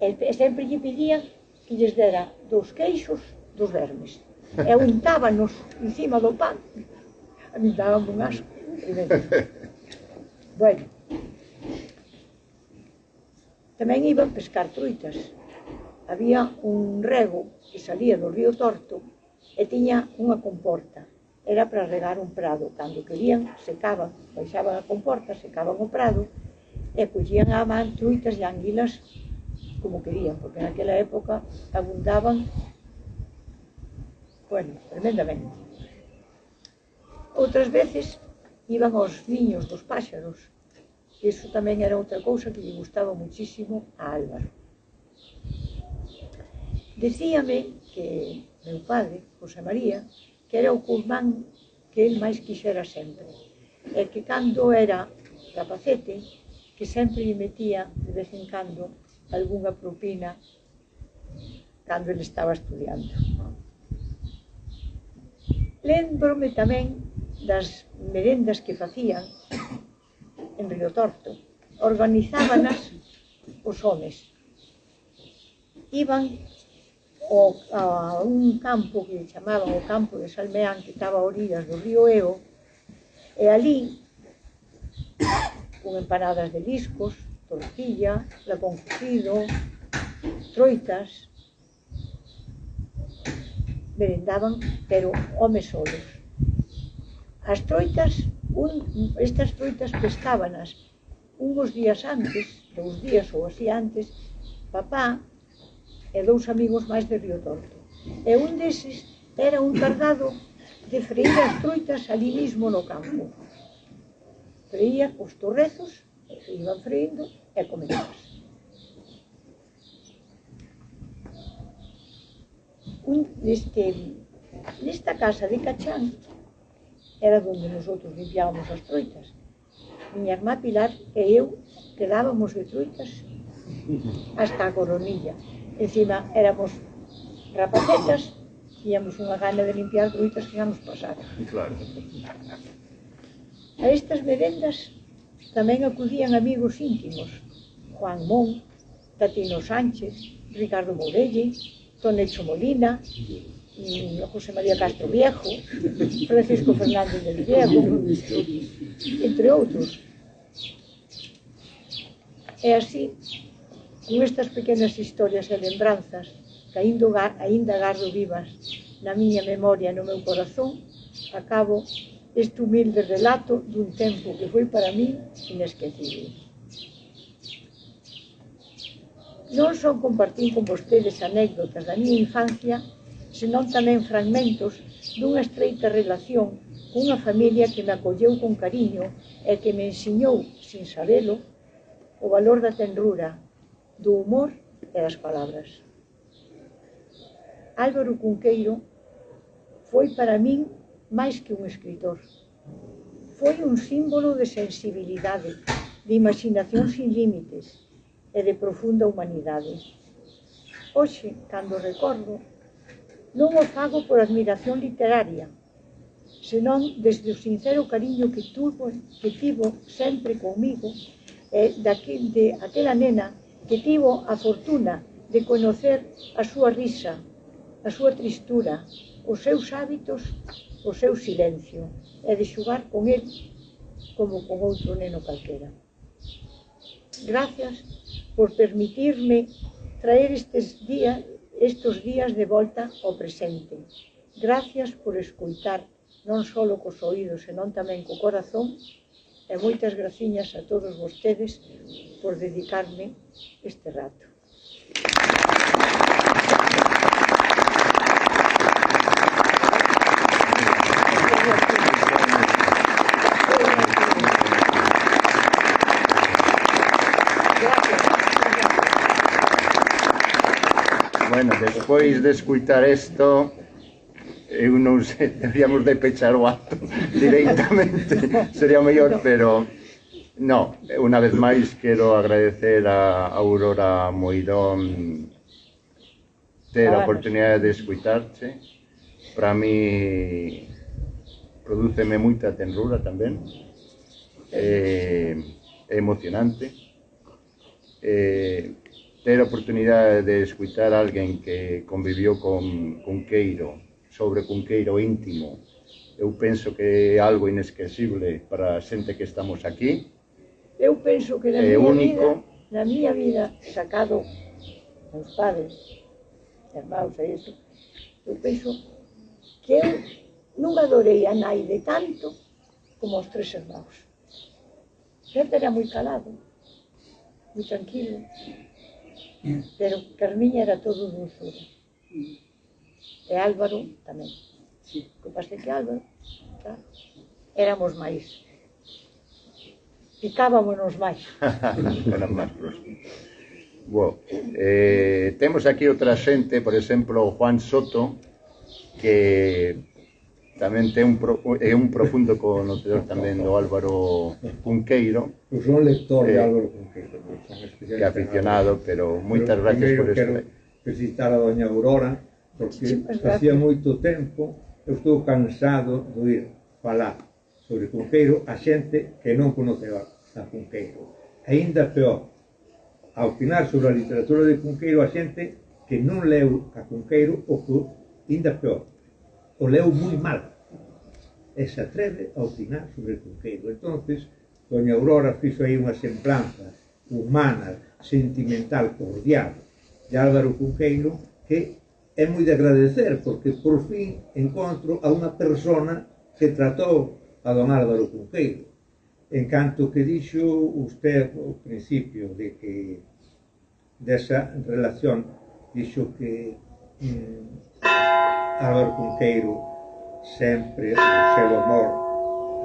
E sempre lle pedían que lles dera 2 queixos, 2 vermes. E untábanos encima do pan. A mí daban un asco. Bueno, tamén iban pescar truitas. Había un rego que salía do río Torto e tiña unha comporta. Era para regar un prado. Cando querían, secaban, baixaban a comporta, secaban o prado e collían á man truitas e anguilas como querían, porque naquela época abundaban, bueno, tremendamente. Outras veces iban aos niños dos páxaros. Iso tamén era outra cousa que lle gustaba muchísimo a Álvaro. Decíame que meu padre, José María, que era o curmán que el máis quixera sempre, e que cando era rapacete, que sempre lle metía de vez en cando algunha propina cando ele estaba estudiando. Lembrome tamén das merendas que facían en Río Torto. Organizábanas os homes. Iban a un campo que chamaban o campo de Salmeán, que estaba a orillas do río Eo, e ali, con empanadas de discos, tortilla, lapón cocido, troitas, merendaban, pero homes solos. As troitas, estas troitas pescábanas uns días antes, 2 días ou así antes, papá e 2 amigos máis de Río Torto. E un deses era un cargado de freír as troitas ali mismo no campo. Freía os torrezos, se iban freindo e comedas. Nesta casa de Cachán era onde nosotros limpiábamos as troitas. Miña irmá Pilar e eu quedábamos de troitas hasta a coronilla. Encima éramos rapacetas, tíamos unha gana de limpiar troitas que íamos pasar. Claro. A estas merendas tamén acudían amigos íntimos, Juan Mon, Tatino Sánchez, Ricardo Mourelle, Tonecho Molina, José María Castro Viejo, Francisco Fernández del Diego, entre outros. E así, con estas pequenas historias e lembranzas que aínda gardo vivas na miña memoria e no meu corazón, acabo este humilde relato dun tempo que foi para mí inesquecible. Non só compartín con vostedes anécdotas da miña infancia, senón tamén fragmentos dunha estreita relación cunha familia que me acolleu con cariño e que me ensiñou, sin sabelo, o valor da tenrura, do humor e das palabras. Álvaro Cunqueiro foi para min máis que un escritor. Foi un símbolo de sensibilidade, de imaginación sin límites e de profunda humanidade. Hoxe, cando recordo, non o fago por admiración literaria, senón desde o sincero cariño que tivo sempre comigo e de aquela nena que tivo a fortuna de conocer a súa risa, a súa tristura, os seus hábitos, o seu silencio, e de xugar con el como con outro neno calquera. Gracias por permitirme traer estes días de volta ao presente. Gracias por escoitar, non só cos oídos, senón tamén co corazón, e moitas graciñas a todos vostedes por dedicarme este rato. Bueno, despois de escutar isto, eu non sei, deberíamos de pechar o acto directamente, sería mellor, pero no, unha vez máis quero agradecer a Aurora Moirón ter a oportunidade de escutarche. Para mí prodúceme moita tenrura tamén, é emocionante ter a oportunidade de escutar a alguén que convivió con Cunqueiro, sobre Cunqueiro íntimo. Eu penso que é algo inesquecible para a xente que estamos aquí. Eu penso que na miña vida, sacado os padres, irmãos e iso, eu penso que eu non adorei a nai de tanto como os tres irmãos. Sempre era moi calado, moi tranquilo, pero Carmiña era todo dulzura. E Álvaro tamén. Que pasa que Álvaro, claro, éramos máis. Picábamonos máis. Eran máis próximos. Bueno, temos aquí outra xente, por exemplo, Juan Soto, que tamén ten é un profundo conocedor tamén do Álvaro Cunqueiro. Eu son lector de Álvaro Cunqueiro, que é aficionado, pero moitas gracias por isto. Quero felicitar a doña Aurora, porque hacía moito tempo eu estou cansado de oír falar sobre Cunqueiro a xente que non conoceba a Cunqueiro. Ainda peor, a opinar sobre a literatura de Cunqueiro a xente que non leu a Cunqueiro ou que, ainda peor, o leu moi mal e se atreve a opinar sobre Cunqueiro. Entonces, doña Aurora fixo aí unha semblanza humana, sentimental, cordial de Álvaro Cunqueiro que é moi de agradecer, porque por fin encontro a unha persona que tratou a don Álvaro Cunqueiro. En canto que dixo usted ao principio de que desa relación, dixo que Álvaro Cunqueiro sempre o seu amor,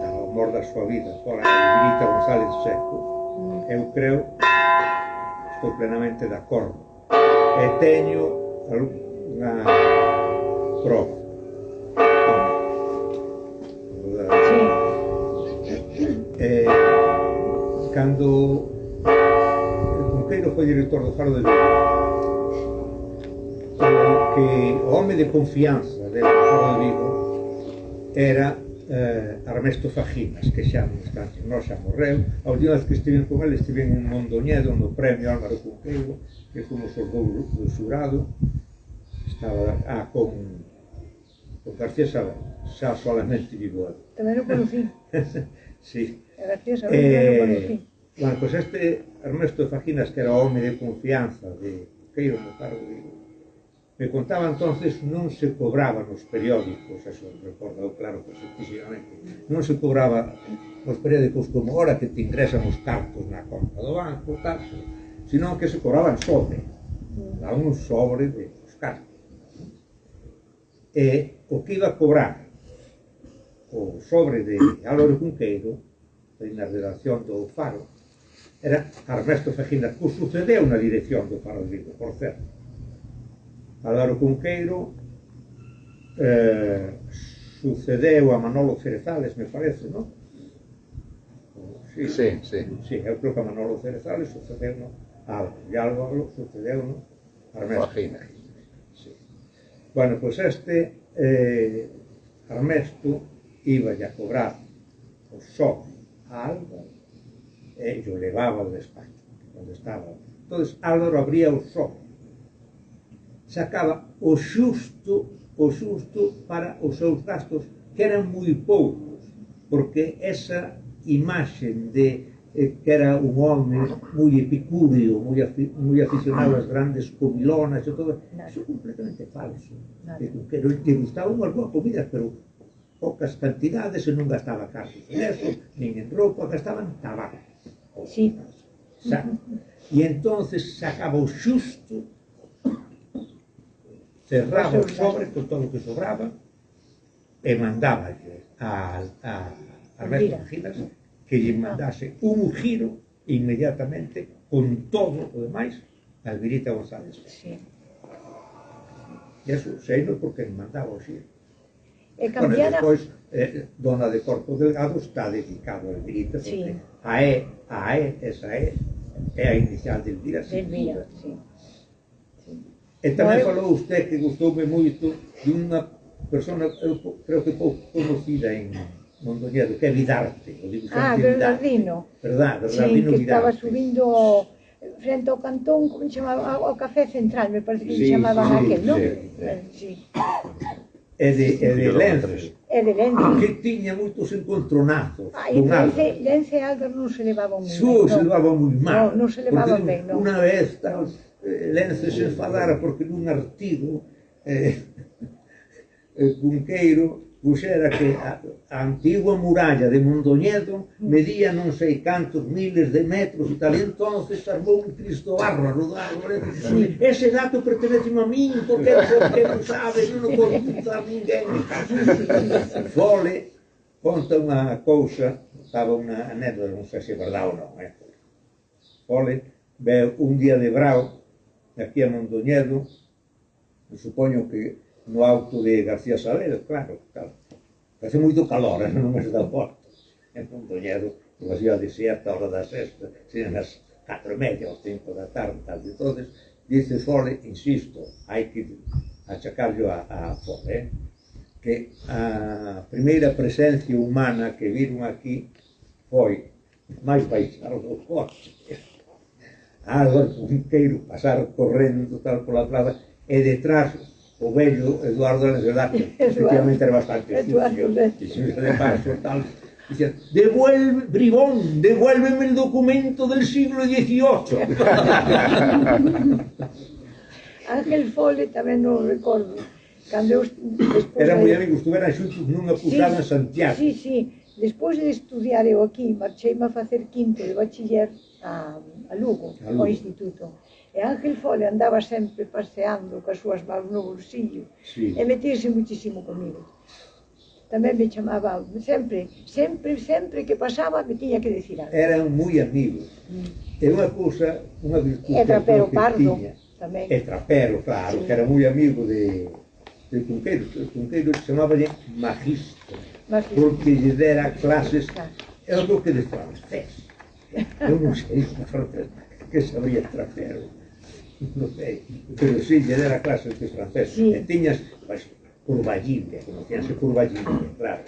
o amor da súa vida, fora Benita González Seco. Eu creo, estou plenamente de acordo. E teño unha prova. Cando Cunqueiro foi director do Faro de Vigo, que o home de confianza do Faro de Vigo era Ernesto Faginas, que xa morreu. A última vez que estiven con ele, estiven en Mondoñedo no premio Álvaro Cunqueiro, que fomos os dous do xurado. Estaba con García Saber, xa solamente vivo ele. Tamén o conocí. Sí. García Saber tamén o conocí. Bueno, pois este Ernesto Faginas, que era o home de confianza de Cunqueiro no Faro de Vigo, me contaba entonces non se cobraba nos periódicos, eso recordo claro perfectísimamente, non se cobraba nos periódicos como ahora que te ingresan os cartos na conta do banco, tal, sino que se cobraban sobre, a un sobre de os cartos. E o que iba a cobrar o sobre de Álvaro Cunqueiro, na redacción do Faro, era Ernesto Faginas, que sucedeu na dirección do Faro de Vigo, por certo. Álvaro Cunqueiro sucedeu a Manolo Cerezales, me parece, non? Sí. Sí, eu creo que a Manolo Cerezales sucedeu a Álvaro, e Álvaro sucedeu a Ernesto. Sí. Bueno, pois este Ernesto iba a cobrar o sobre a Álvaro e o levaba ao despacho, onde estaba. Entón, Álvaro abría o sobre, sacaba o xusto para os seus gastos, que eran moi poucos, porque esa imaxe de que era un home moi epicúreo, moi aficionado ás grandes comilonas e todo. Iso é completamente falso. Pero lle gustaban unhas boas comidas, pero poucas cantidades e non gastaba carne en eso, nin en roupa, gastaban tabaco. Sí. E entonces sacaba o xusto, cerraba o sobre con todo o que sobraba e mandaba a Ernesto Mejinas que lle mandase un giro inmediatamente con todo o demais a Elvirita González. Sí. E eso seino porque me mandaba o giro. E cambiara... Bueno, despois, Dona de Corpo Delgado está dedicado a Elvirita, porque esa é a inicial de Elvira. De Elvira, sí. E tamén falou usted que gustoume moito de unha persona, eu creo que pouco conocida en Mondoñedo, que é Vidarte, o dibujante Bernardino. Bernardino Sí, que Vidarte. estaba subindo frente ao cantón, como se chamaba, ao Café Central, me parece que se chamaban aquel, non? Sí. E de Lence. E de Lence. Que tiña moitos encontronazos. Lence e Álvaro non se levaban moi ben. Se levaban moi mal. Non se levaban ben, non. Unha vez Lence se enfadara porque nun artigo Cunqueiro puxera que a antigua muralla de Mondoñedo medía non sei cantos miles de metros e tal, e entonces armou un Cristo barro a rodar. Ese dato pertenece a min, porque non sabe, non o conta a ninguén. Fole conta unha cousa, estaba unha anécdota, non sei se é verdade ou non. Fole veu un día de brao aquí a Mondoñedo, supoño que no auto de García Saavedra, claro. Hace moito calor, non me se dá porto. En Mondoñedo, facía de 7 a hora da sexta, serían as 4:30 ou 5 da tarde, tal. Entonces, dice Fole, insisto, hai que achacarlo a Fole, que a primeira presencia humana que viron aquí foi máis baixado do coche. Álvaro Cunqueiro pasar correndo tal pola plaza e detrás o vello Eduardo Lenzelá, que efectivamente era bastante sucio, y sucio de paso, tal, decía, bribón, devuélveme el documento del siglo XVIII. Ángel Fole tamén non recordo, cando eu era moi amigo, estuveran xuntos nunha posada en Santiago. Sí, despois de estudiar eu aquí, marcheime a facer quinto de bachiller a Lugo, ao instituto. E Ángel Fole andaba sempre paseando coas súas mãos no bolsillo e metirse muchísimo comigo. Tamén me chamaba, sempre que pasaba me tiña que decir algo. Eran moi amigos. É unha cousa, unha virtud que trapero pardo, tiña. Tamén. E trapero, claro, que era moi amigo de Cunqueiro. Cunqueiro chamáballe magistro, porque lle dera clases, é o que de francés. Eu non sei francés, que sabría trapero. Non sei, pero sí, lle dera clases de francés. E tiñas, Curvallibia, conocíanse Curvallibia, claro.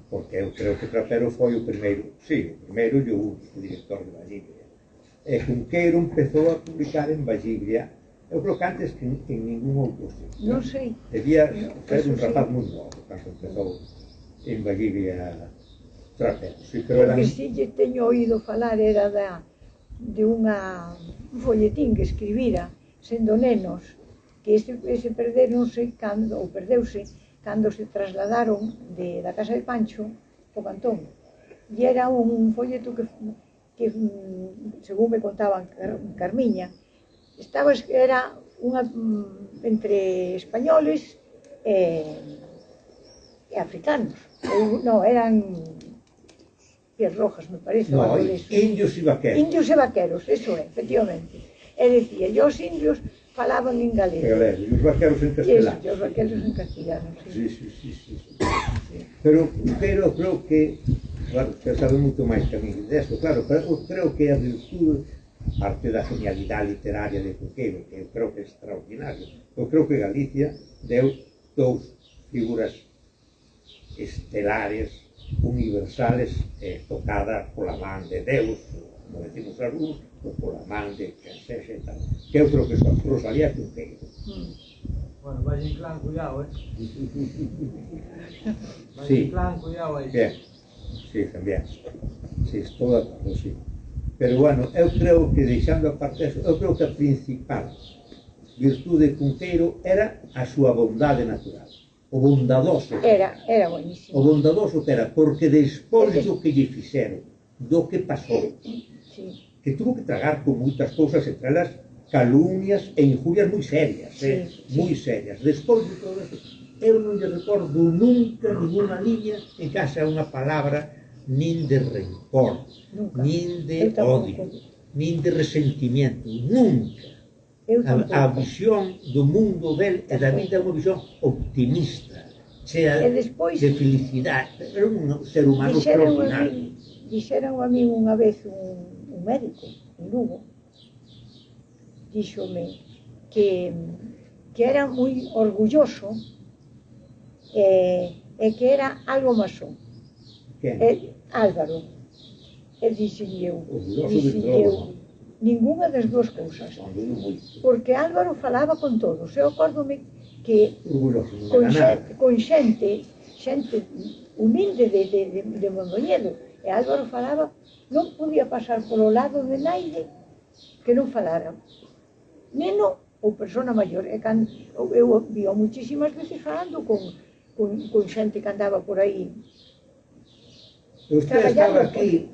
Porque eu creo que Trapero foi o primeiro, o primeiro e o único director de Vallibria. E Cunqueiro empezou a publicar en Vallibria, eu creo que antes que en ningún outro sitio. Non sei. Debía ser un rapaz moi novo, cando empezou en Vallibria Trapero. Porque si lle teño oído falar era de un folletín que escribira sendo nenos, que ese perderonse cando, ou perdeuse cando se trasladaron da casa de Pancho ao cantón. E era un folleto que según me contaban Carmiña, era unha entre españoles e africanos. Non, eran pies rojas, me parece. No, indios e vaqueros. Indios e vaqueros, eso é, efectivamente. E decía, e os indios falaban en galego. E os vaqueros en castelano. E os vaqueros en castelano, sí. Sí. Pero creo que, claro, usted sabe moito máis que a mí deso, claro, pero creo que a virtud, parte da genialidade literaria de Cunqueiro, que eu creo que é extraordinario, eu creo que Galicia deu dous figuras estelares, universales, tocadas pola man de Deus, como decimos algúns, ou pola man de quen sexa e tal. Que eu creo que son Rosalía Cunqueiro. Bueno, vai Inclán, cuidado, Sí. Inclán, cuidado aí. Bien, sí, tamén. Sí, estou de acordo, sí. Pero, bueno, eu creo que, deixando a parte eso, eu creo que a principal virtude de Cunqueiro era a súa bondade natural. O bondadoso. Era buenísimo. O bondadoso que era, porque despois do que lle fixeron, do que pasou, que tuvo que tragar con moitas cousas, entre elas calumnias e injurias moi serias, moi serias. Despois de todo eso, eu non lle recordo nunca ninguna liña en que haxa unha palabra nin de rencor, nin de odio, nin de resentimiento, nunca. A visión do mundo del e da vida é unha visión optimista, chea de felicidade. Era un ser humano extraordinario. Dixeron a mí unha vez un médico, un Lugo, díxome que era moi orgulloso e que era algo masón. Álvaro. E dixenlle eu, ninguna das duas cousas, porque Álvaro falaba con todos. Eu acórdome que con xente humilde de Mondoñedo, e Álvaro falaba, non podía pasar polo lado de naide que non falara, neno ou persona maior. Eu vio muchísimas veces falando con xente que andaba por aí. Usted estaba aquí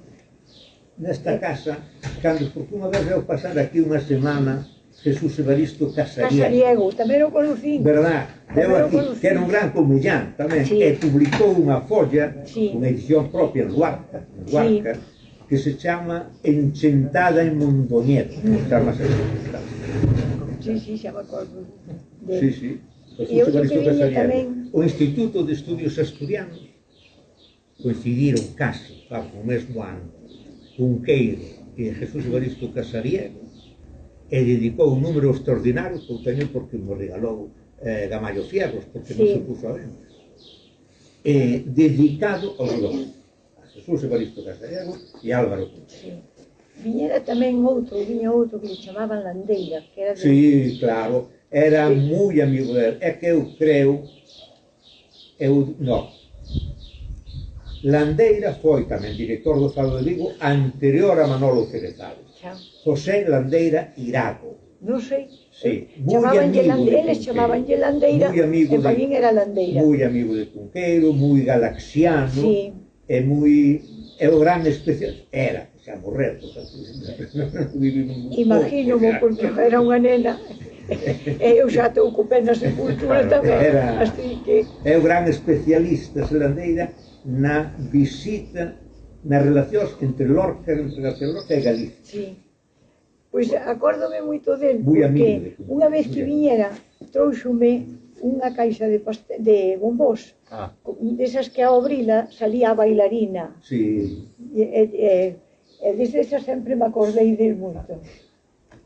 nesta casa, cando por unha vez veu pasar aquí unha semana Jesús Evaristo Casariego, tamén o conocí, verdad? Veu aquí, que era un gran comillán tamén, e publicou unha folla, unha edición propia en Luarca, que se chama Enchentada en Mondoñedo. Sí, xa me acordo. Sí, Jesús Evaristo Casariego. O Instituto de Estudios Asturianos coincidiron casi, no mesmo ano, Cunqueiro e Jesús Evaristo Casariego, e dedicou un número extraordinario que eu teño porque me regalou Gamallo Fierros, porque non se puso a venda, dedicado aos dous, a Jesús Evaristo Casariego e Álvaro Cunqueiro. Viña outro que le chamaban Landeira, que era de... Sí, claro, era moi amigo dele. É que eu creo, Landeira foi tamén director do Fado de Vigo anterior a Manolo Cerezal. José Landeira Irago. Non sei. Sí, moi amigo de Eles chamabanlle Landeira, e para min era Landeira. Moi amigo de Cunqueiro, moi galaxiano, e o gran especial. Era, xa morreu. Imagínome, porque era unha nena. E eu xa estou co pé na sepultura tamén. É o gran especialista, Landeira, na visita, nas relacións entre Lorca e Galicia. Sí. Pois acórdome moito del, porque unha vez que viñera, trouxome unha caixa de bombós, desas que ao abrila salía a bailarina. Sí. E desde esa sempre me acordei del moito.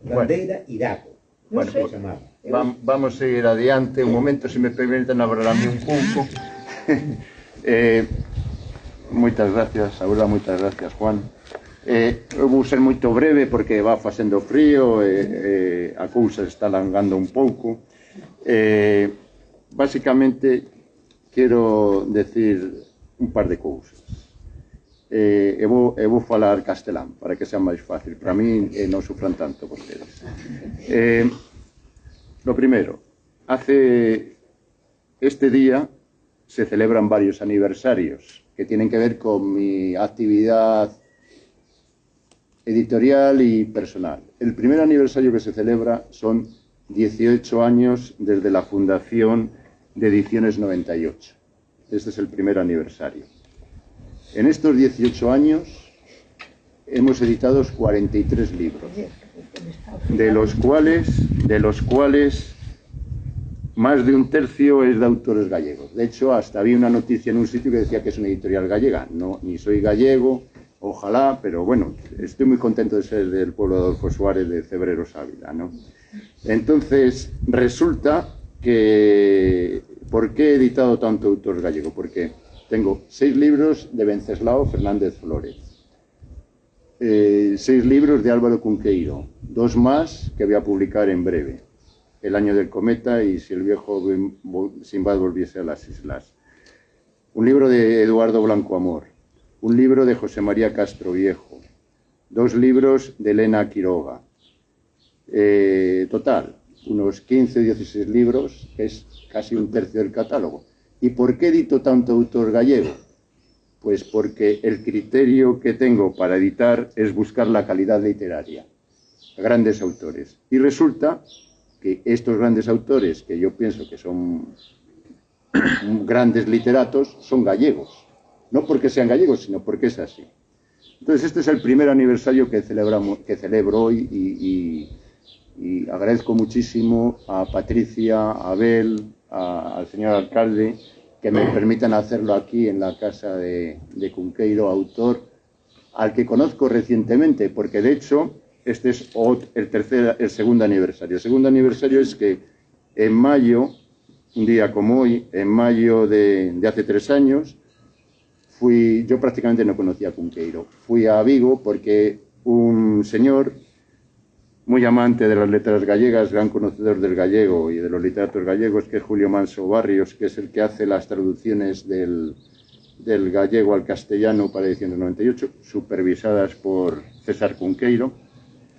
Landeira Irago. Vamos a ir adiante un momento, se me permiten hablar a mí un pouco. Moitas gracias, Aura, moitas gracias, Juan. Eu vou ser moito breve porque va facendo frío e a cousa está alongando un pouco. Basicamente, quero decir un par de cousas. E vou falar castelán para que sea máis fácil. Para mí non sufran tanto vostedes. Lo primero, este día se celebran varios aniversarios que tienen que ver con mi actividad editorial y personal. El primer aniversario que se celebra son 18 años desde la fundación de Ediciones 98. Este es el primer aniversario. En estos 18 años hemos editado 43 libros, de los cuales más de un tercio es de autores gallegos. De hecho, hasta vi una noticia en un sitio que decía que es una editorial gallega. No, ni soy gallego, ojalá, pero bueno, estoy muy contento de ser del pueblo de Adolfo Suárez de Cebreros Ávila, ¿no? Entonces, resulta que... ¿Por qué he editado tanto autor gallego? Porque tengo 6 libros de Venceslao Fernández Flórez, 6 libros de Álvaro Cunqueiro, 2 más que voy a publicar en breve, El año del cometa y Si el viejo Simbad volviese a las islas, un libro de Eduardo Blanco Amor, un libro de José María Castro Viejo, 2 libros de Elena Quiroga. Total, unos 15 o 16 libros, que es casi un tercio del catálogo. ¿Y por qué edito tanto autor gallego? Pues porque el criterio que tengo para editar es buscar la calidad literaria, grandes autores. Y resulta que estos grandes autores, que yo pienso que son grandes literatos, son gallegos. No porque sean gallegos, sino porque es así. Entonces, este es el primer aniversario que celebro hoy y agradezco muchísimo a Patricia, a Abel, al señor alcalde, que me permitan hacerlo aquí en la casa de Cunqueiro, autor al que conozco recientemente, porque de hecho este es el segundo aniversario. El segundo aniversario es que en mayo, un día como hoy, en mayo de hace 3 años, yo prácticamente no conocía a Cunqueiro. Fui a Vigo porque un señor muy amante de las letras gallegas, gran conocedor del gallego y de los literatos gallegos, que es Julio Manso Barrios, que es el que hace las traducciones del gallego al castellano para edición del 98, supervisadas por César Cunqueiro.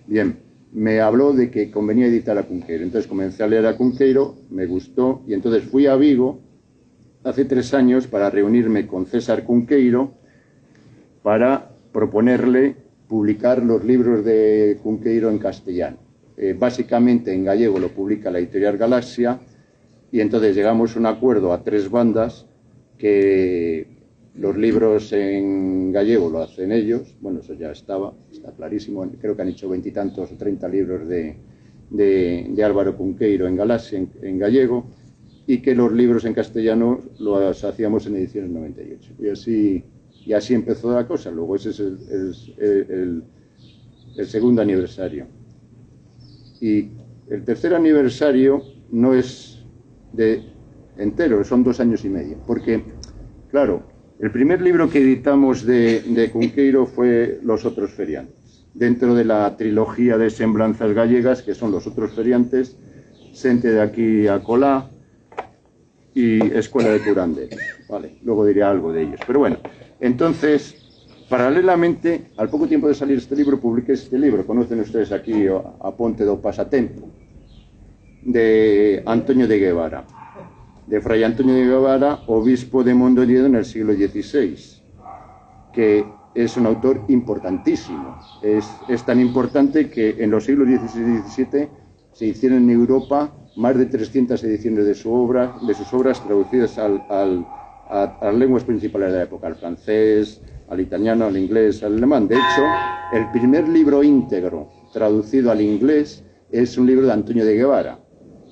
Bien, me habló de que convenía editar a Cunqueiro. Entonces comencé a leer a Cunqueiro, me gustó, y entonces fui a Vigo hace 3 años para reunirme con César Cunqueiro para proponerle publicar los libros de Cunqueiro en castellano. Básicamente en gallego lo publica la editorial Galaxia, y entonces llegamos a un acuerdo a 3 bandas, que los libros en gallego lo hacen ellos, bueno, eso ya está clarísimo, creo que han hecho 20 y tantos o 30 libros de Álvaro Cunqueiro en Galaxia, en gallego, y que los libros en castellano los hacíamos en ediciones 98. Y así empezó la cosa. Luego ese es el segundo aniversario. Y el tercer aniversario no es entero, son 2 años y medio. Porque, claro, el primer libro que editamos de Cunqueiro fue Los otros feriantes. Dentro de la trilogía de semblanzas gallegas, que son Los otros feriantes, Xente de aquí a Colá y Escuela de Curanderos. Vale, luego diré algo de ellos. Pero bueno, entonces, paralelamente, al poco tiempo de salir este libro, publiqué este libro. Conocen ustedes aquí a Ponte do Pasatempo, de Antonio de Guevara, de Fray Antonio de Guevara, obispo de Mondoñedo en el siglo XVI, que es un autor importantísimo. Es tan importante que en los siglos XVI y XVII se hicieron en Europa más de 300 ediciones de sus obras traducidas a las lenguas principales de la época, al francés, al italiano, al inglés, al alemán. De hecho, el primer libro íntegro traducido al inglés es un libro de Antonio de Guevara.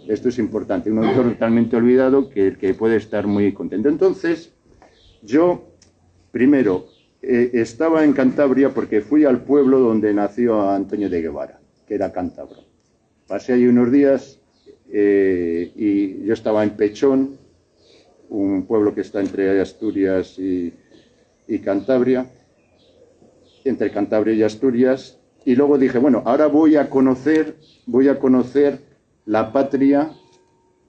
Esto es importante, un autor totalmente olvidado que puede estar muy contento. Entonces, yo, primero, estaba en Cantabria porque fui al pueblo donde nació Antonio de Guevara, que era cántabro. Pasé allí unos días y yo estaba en Pechón, un pueblo que está entre Asturias y Cantabria, entre Cantabria y Asturias, y luego dije, bueno, ahora voy a conocer la patria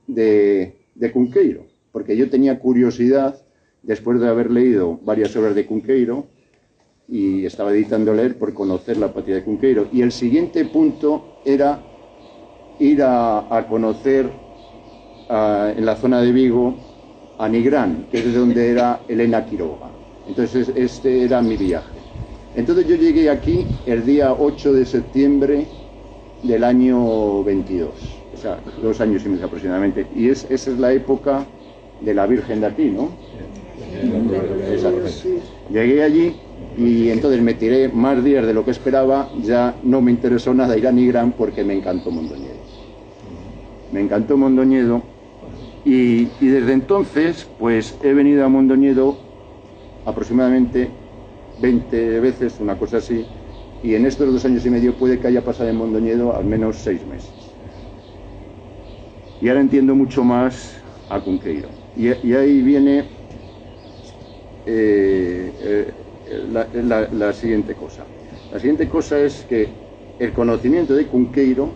de Cunqueiro, porque yo tenía curiosidad, después de haber leído varias obras de Cunqueiro, y estaba editando leer por conocer la patria de Cunqueiro. Y el siguiente punto era ir a conocer en la zona de Vigo a Nigrán, que es de donde era Elena Quiroga. Entonces este era mi viaje. Entonces yo llegué aquí el día 8 de septiembre del año 22, o sea, 2 años y medio aproximadamente, y esa es la época de la Virgen de aquí, ¿no? Exacto. Llegué allí y entonces me tiré más días de lo que esperaba. Ya no me interesó nada ir a Nigrán porque me encantó Mondoñedo. Me encantó Mondoñedo y desde entonces pues he venido a Mondoñedo aproximadamente 20 veces, una cosa así, y en estos 2 años y medio puede que haya pasado en Mondoñedo al menos 6 meses. Y ahora entiendo mucho más a Cunqueiro. Y ahí viene la siguiente cosa. La siguiente cosa es que el conocimiento de Cunqueiro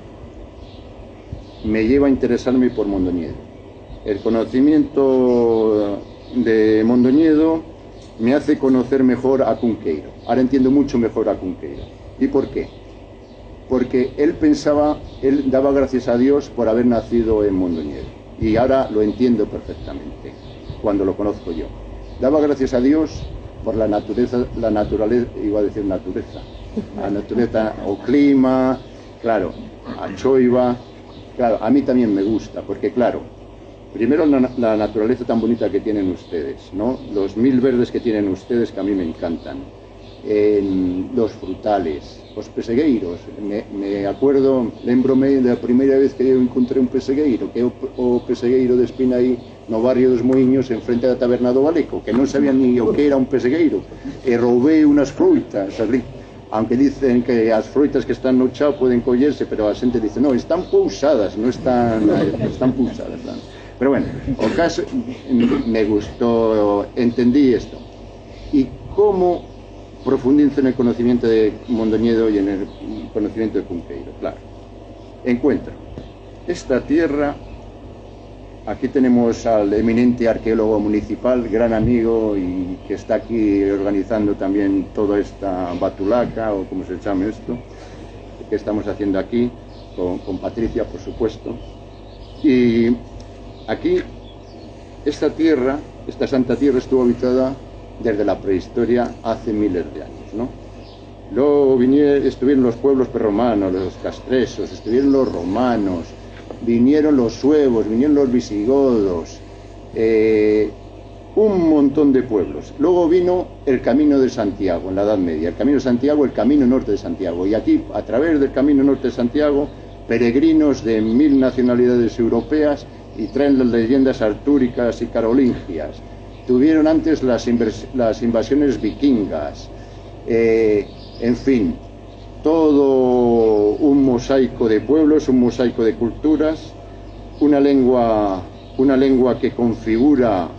me lleva a interesarme por Mondoñedo. El conocimiento de Mondoñedo me hace conocer mejor a Cunqueiro. Ahora entiendo mucho mejor a Cunqueiro. ¿Y por qué? Porque él pensaba, él daba gracias a Dios por haber nacido en Mondoñedo. Y ahora lo entiendo perfectamente, cuando lo conozco yo. Daba gracias a Dios por la naturaleza, iba a decir naturaleza, la naturaleza o clima, claro, a choiva, claro, a mí también me gusta, porque claro, primero la naturaleza tan bonita que tienen ustedes, ¿no? Los mil verdes que tienen ustedes que a mí me encantan, los frutales, os pesegueiros, me acuerdo, lembrome da primeira vez que eu encontrei un pesegueiro, que é o pesegueiro de Espina aí no barrio dos Moinhos, en frente da taberna do Baleco, que non sabía ni o que era un pesegueiro, e roubei unas frutas ali, aunque dicen que as frutas que están no chao poden collerse, pero a xente dice, no, están pousadas, non están pousadas, non? Pero bueno, o caso, me gustó, entendí esto, y cómo profundizo en el conocimiento de Mondoñedo y en el conocimiento de Cunqueiro, claro. Encuentro esta tierra, aquí tenemos al eminente arqueólogo municipal, gran amigo y que está aquí organizando también toda esta batulaca, o como se llame esto, que estamos haciendo aquí, con Patricia, por supuesto. Y aquí, esta tierra, esta santa tierra estuvo habitada desde la prehistoria hace miles de años, ¿no? Luego estuvieron los pueblos prerromanos, los castresos, estuvieron los romanos, vinieron los suevos, vinieron los visigodos, un montón de pueblos. Luego vino el Camino de Santiago en la Edad Media, el Camino de Santiago, el Camino Norte de Santiago, y aquí, a través del Camino Norte de Santiago, peregrinos de 1000 nacionalidades europeas y traen las leyendas artúricas y carolingias. Tuvieron antes las invasiones vikingas, en fin, todo un mosaico de pueblos, un mosaico de culturas, una lengua que configura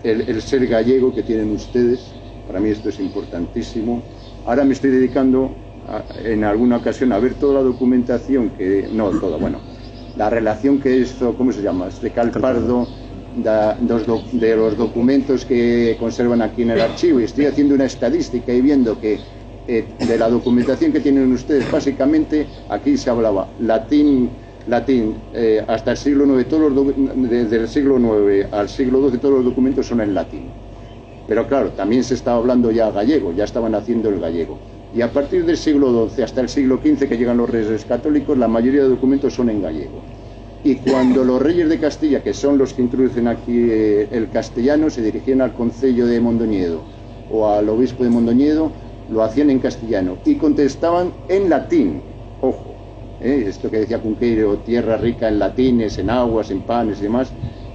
el ser gallego que tienen ustedes. Para mí esto es importantísimo. Ahora me estoy dedicando en alguna ocasión a ver toda la documentación la relación que hizo, ¿cómo se llama? Este Calpardo, de los documentos que conservan aquí en el archivo, y estoy haciendo una estadística y viendo que de la documentación que tienen ustedes, básicamente aquí se hablaba latín hasta el siglo IX, desde el siglo IX al siglo XII todos los documentos son en latín, pero claro, también se estaba hablando ya gallego, ya estaban haciendo el gallego, y a partir del siglo XII hasta el siglo XV, que llegan los reyes católicos, la mayoría de documentos son en gallego. Y cuando los reyes de Castilla, que son los que introducen aquí el castellano, se dirigían al concello de Mondoñedo o al obispo de Mondoñedo, lo hacían en castellano y contestaban en latín. Ojo, esto que decía Cunqueiro, tierra rica en latines, en aguas, en panes y demás,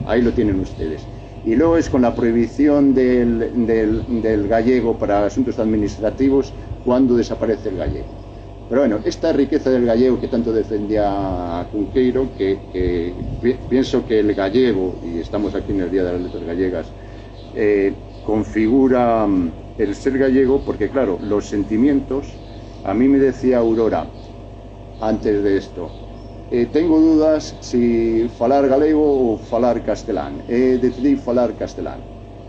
ahí lo tienen ustedes. Y luego es con la prohibición del gallego para asuntos administrativos cuando desaparece el gallego. Pero bueno, esta riqueza del gallego que tanto defendía Cunqueiro, que pienso que el gallego, y estamos aquí en el Día de las Letras Gallegas, configura el ser gallego, porque claro, los sentimientos, a mí me decía Aurora, antes de esto, tengo dudas si falar galego o falar castelán, decidí falar castelán.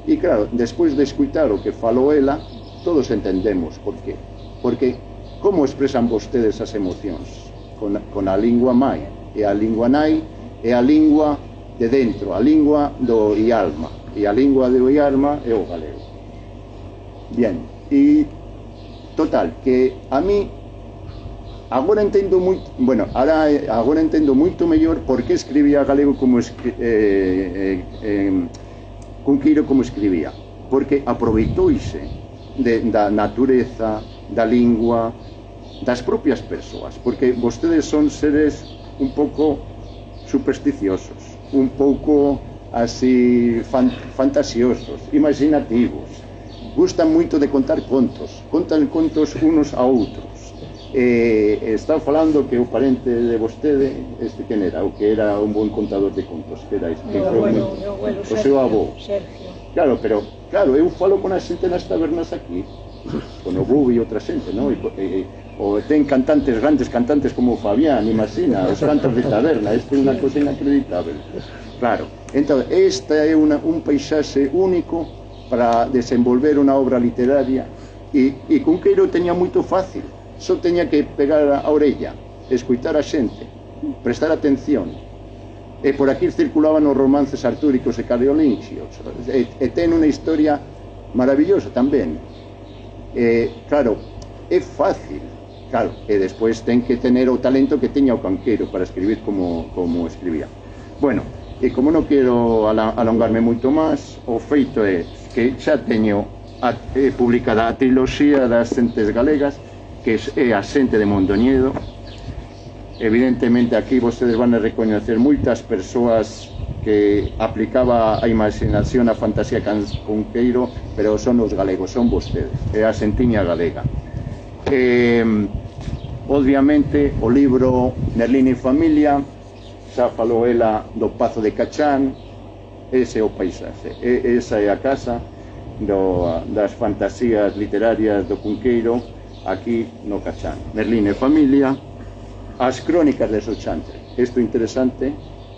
Y claro, después de escuchar o que faló ela, todos entendemos por qué. Porque como expresan vostedes as emocións? Con a lingua mai, e a lingua nai é a lingua de dentro, a lingua do ialma, e a lingua do ialma é o galego. Bien, e total, que a mí agora entendo moito, agora entendo moito mellor por que escribía galego como Cunqueiro como escribía, porque aproveitouse da natureza, da lingua, das propias persoas, porque vostedes son seres un pouco supersticiosos, un pouco así fantasiosos, imaginativos, gustan moito de contar contos, contan contos unos a outros. Están falando que o parente de vostede, quen era? O que era un bon contador de contos, que era este? O seu avó. Claro, pero eu falo con a xente nas tabernas aquí, con o Bubi e outra xente, non? O ten cantantes, grandes cantantes como Fabián, imagina, os cantos de taberna, isto é unha cosa inacreditável. Claro, entón, esta é un paisaxe único para desenvolver unha obra literaria E Cunqueiro teña moito fácil, só teña que pegar a orella, escoitar a xente, prestar atención. E por aquí circulaban os romances artúricos e cariolinxios, e ten unha historia maravillosa tamén. Claro, é fácil, claro, e despois ten que tener o talento que teña o Cunqueiro para escribir como escribía. Bueno, e como non quero alongarme moito máis, o feito é que xa teño publicada a triloxía das xentes galegas, que é a xente de Mondoñedo. Evidentemente aquí vostedes van a recoñecer moitas persoas que aplicaba a imaginación a fantasía Cunqueiro, pero son os galegos, son vostedes, é a xentiña galega. Obviamente o libro Merlín e familia, xa falou ela do Pazo de Cachán, ese é o paisaxe, esa é a casa das fantasías literarias do Cunqueiro aquí no Cachán. Merlín e familia, as crónicas de Sochantre, isto é interesante,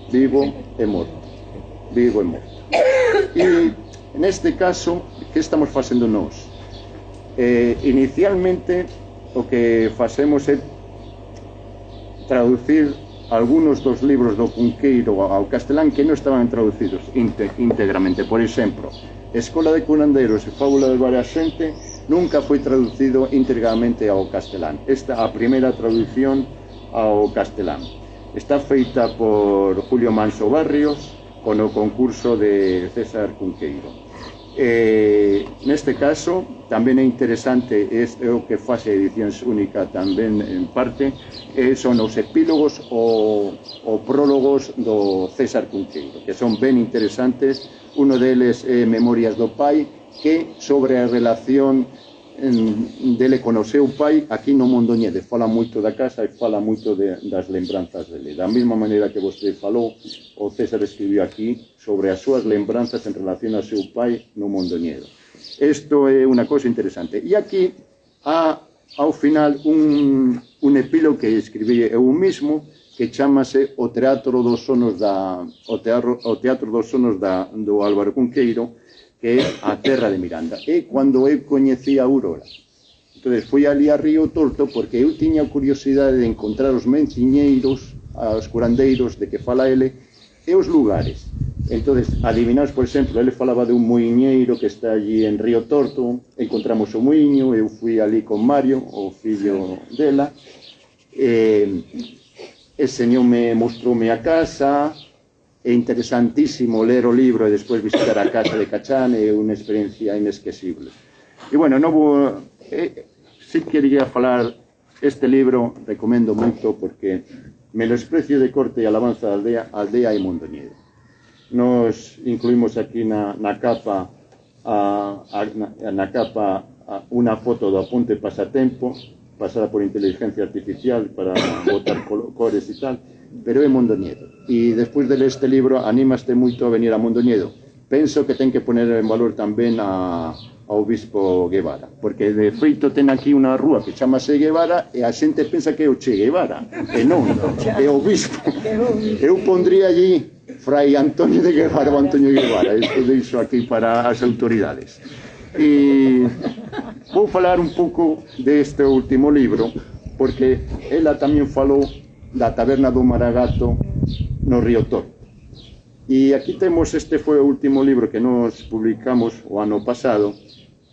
vivo e morto, vivo e morto. E neste caso, que estamos facendo nós? Inicialmente o que facemos é traducir algunos dos libros do Cunqueiro ao castelán que non estaban traducidos íntegramente. Por exemplo, Escola de Curandeiros e Fábula de Varia Xente nunca foi traducido íntegramente ao castelán. Esta a primeira traducción ao castelán. Está feita por Julio Manso Barrios con o concurso de César Cunqueiro. Neste caso tamén é interesante, é o que faz a Edicións Única tamén en parte, son os epílogos ou prólogos do César Cunqueiro, que son ben interesantes. Uno deles é Memorias do Pai, que sobre a relación dele con o seu pai aquí no Mondoñedo. Fala moito da casa e fala moito das lembranzas dele. Da mesma maneira que vostede falou, o César escribiu aquí sobre as súas lembranzas en relación ao seu pai no Mondoñedo. Isto é unha cosa interesante. E aquí ao final un epílogo que escribí eu mismo, que chamase O Teatro dos Sonos do Álvaro Cunqueiro, que é a terra de Miranda. E cando eu coñecía a Aurora, entón fui ali a Río Torto porque eu tiña curiosidade de encontrar os menciñeiros, os curandeiros de que fala ele, e os lugares. Entón, adivinaos, por exemplo, ele falaba de un muiñeiro que está allí en Río Torto, encontramos o muiño, eu fui ali con Mario, o fillo dela, e señor me mostroume a casa. É interesantísimo ler o libro e despois visitar a casa de Cachán, é unha experiencia inesquecible. E bueno, si quería falar este libro, recomendo moito porque Menosprecio de corte e alabanza da aldea e Mondoñedo. Nos incluímos aquí na capa unha foto do apunte pasatempo pasada por inteligencia artificial para botar cores e tal, pero é Mondoñedo. E despois de ler este libro, animaste moito a venir a Mondoñedo. Penso que ten que poner en valor tamén ao bispo Guevara, porque de feito ten aquí unha rúa que chamase Guevara e a xente pensa que é o Che Guevara, e non, é o bispo. Eu pondría allí Fray Antonio de Guevara ou Antonio Guevara, isto deixo aquí para as autoridades. E vou falar un pouco deste último libro, porque ela tamén falou da taberna do Maragato no Río Torto. E aquí temos, este foi o último libro que nos publicamos o ano pasado.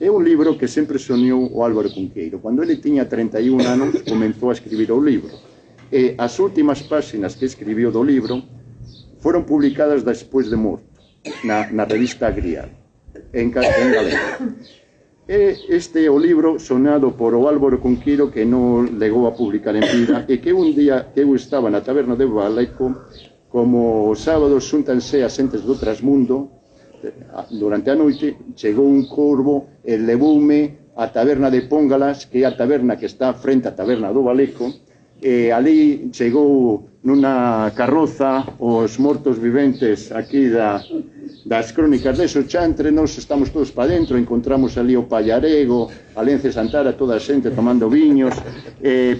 É un libro que sempre soñou o Álvaro Cunqueiro. Cando ele tiña 31 anos, comenzou a escribir o libro. E as últimas páxinas que escribiu do libro foron publicadas despois de morto, na revista Grial, en galego. Este é o libro sonado por o Álvaro Cunqueiro, que non legou a publicar en vida, e que un día que eu estaba na taberna de Baleco, como os sábados xúntanse as xentes do trasmundo, durante a noite chegou un corvo e levoume á taberna de Póngalas, que é a taberna que está frente á taberna do Baleco, e ali chegou nunha carroza os mortos viventes aquí das crónicas de Sochantre. Nos estamos todos para dentro, encontramos ali o Pallarego, a Lence Santara, toda a xente tomando viños,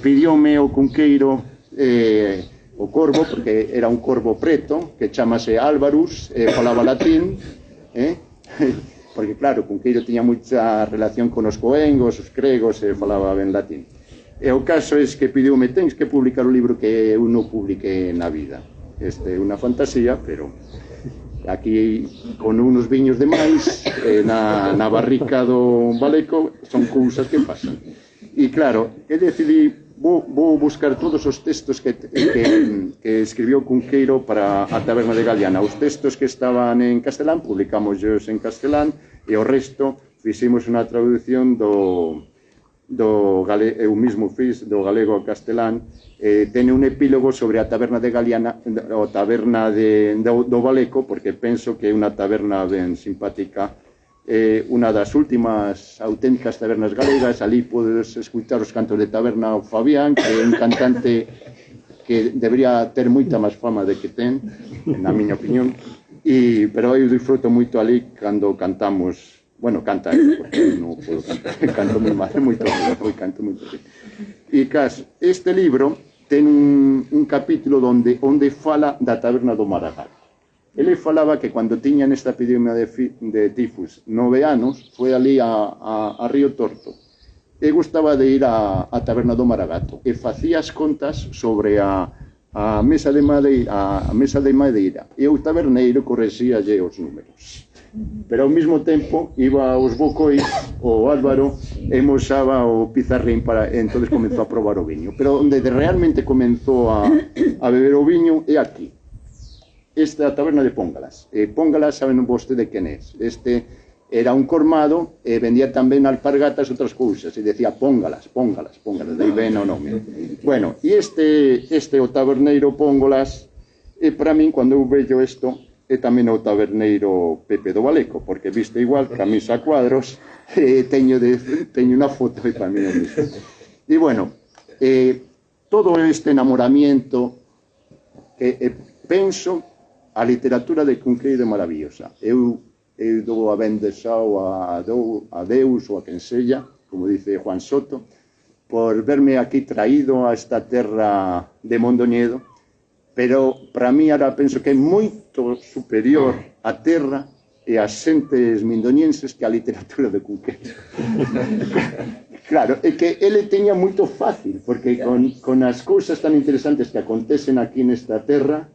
pidióme o Cunqueiro o corvo, porque era un corvo preto que chamase Álvarus, falaba latín, porque claro, Cunqueiro tiña moita relación con os coengos, os gregos, e falaba ben latín. E o caso é que pediume, tens que publicar o libro que eu non publiquei na vida. Este é unha fantasía, pero aquí con unos viños de máis na barrica do Baleco son cousas que pasan. E claro, que decidí vou buscar todos os textos que escribiu Cunqueiro para a Taberna de Galiana. Os textos que estaban en castelán publicamos en castelán, e o resto fixemos unha traducción eu mismo fiz do galego ao castelán. Tene un epílogo sobre a Taberna de Galiana, o Taberna do Baleco, porque penso que é unha taberna ben simpática, unha das últimas auténticas tabernas galegas. Ali podes escutar os cantos de taberna ao Fabián, que é un cantante que debería ter moita máis fama de que ten, na miña opinión, pero eu disfruto moito ali cando cantamos. Bueno, canta ele, porque eu non podo cantar, canto moi mal, moito ben, canto moito ben. E caso, este libro ten un capítulo onde fala da taberna do Maragall. Ele falaba que cando tiña nesta epidemia de tifus 9 anos, foi ali a Río Torto, e gustaba de ir a taberna do Maragato, e facía as contas sobre a mesa de madeira, e o taberneiro correxíalle os números. Pero ao mesmo tempo iba aos bocois o Álvaro e mosaba o pizarrín entonces comenzou a probar o viño. Pero onde realmente comenzou a beber o viño é aquí. Esta é a taberna de Póngalas. Póngalas, saben vostede quen é. Este era un cormado e vendía tamén alpargatas e outras cousas, e decía Póngalas, daí ven o nome. Bueno, e este o taberneiro Póngalas, e para min, cando eu vejo isto, e tamén o taberneiro Pepe do Baleco, porque viste igual, camisa a cuadros, teño unha foto e para mí é mismo. E bueno, todo este enamoramiento, penso, a literatura de Cunqueiro é maravillosa. Eu dou a bendexao a Deus ou a quen sella, como dice Juan Soto, por verme aquí traído a esta terra de Mondoñedo, pero para mí ahora penso que é moito superior a terra e as xentes mindoñenses que a literatura de Cunqueiro. Claro, é que ele teña moito fácil, porque con as cousas tan interesantes que acontecen aquí nesta terra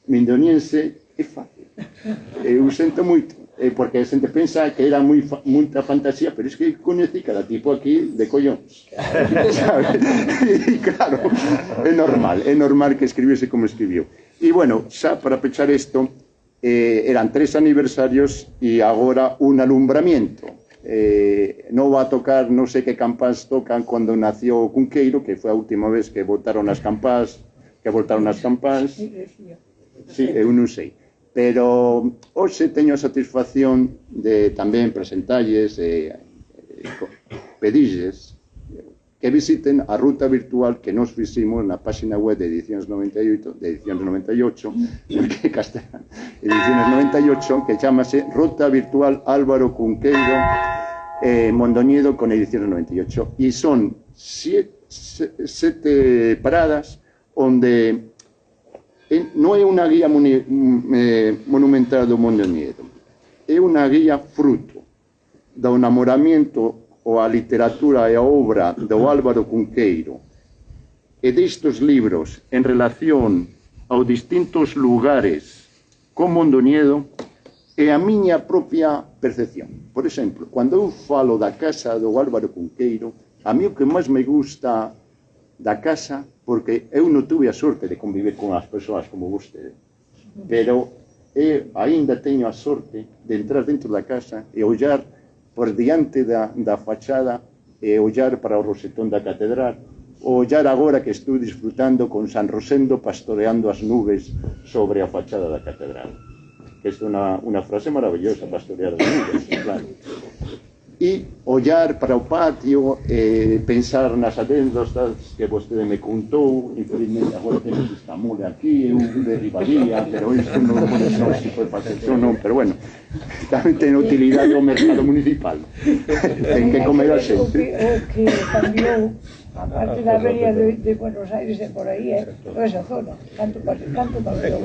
mindoñense é fácil. Eu sento moito, porque a xente pensa que era moita fantasía, pero é que coñeci cada tipo aquí de collóns. E claro, é normal que escribiese como escribiu. E bueno, xa para pechar isto, eran 3 aniversarios e agora un alumbramiento. Non va a tocar, non sei que campás tocan cando nació Cunqueiro, que foi a última vez que voltaron as campás. Sí, eu non sei. Pero hoxe teño a satisfacción de tamén presentalles e pedilles que visiten a ruta virtual que nos fiximos na página web de Ediciones 98, porque castelán, Ediciones 98, que chamase Ruta Virtual Álvaro Cunqueiro Mondoñedo con Ediciones 98. E son 7 paradas onde non é unha guía monumental do Mondoñedo, é unha guía fruto do enamoramento ou a literatura e a obra do Álvaro Cunqueiro e destes libros en relación aos distintos lugares con Mondoñedo e a miña propia percepción. Por exemplo, cando eu falo da casa do Álvaro Cunqueiro, a mí o que máis me gusta da casa, porque eu non tuve a sorte de conviver con as persoas como vostede, pero eu ainda teño a sorte de entrar dentro da casa e ollar por diante da fachada e ollar para o rosetón da catedral, ollar agora que estou disfrutando con San Rosendo pastoreando as nubes sobre a fachada da catedral. Que é unha frase maravillosa, pastorear as nubes, claro. E ollar para o patio e pensar nas anécdotas que vostede me contou. Infelizmente agora temos esta mole aquí, eu derribaría, pero isto non pode ser se foi facción, non, pero bueno, tamén ten utilidade o mercado municipal. Ten que comer a xente. O que cambiou aparte da ría de Buenos Aires e por aí, toda esa zona, canto paseo.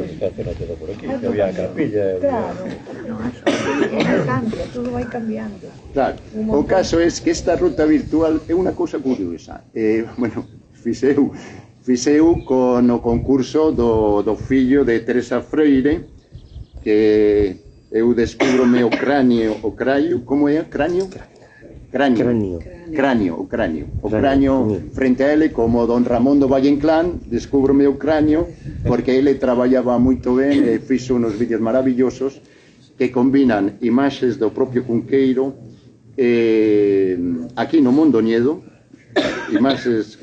Esta zona toda por aquí, había a Carpilla. Claro, cambia, todo vai cambiando. Claro, o caso é que esta ruta virtual é unha cousa curiosa. Bueno, fixeu con o concurso do fillo de Teresa Freire, que eu descubro o cráneo, como é? Cráneo, frente a ele, como don Ramón do Valle Inclán, descubro o meu cráneo, porque ele traballaba moito ben e fixo unos vídeos maravillosos que combinan imaxes do propio Cunqueiro aquí no Mondoñedo, imaxes...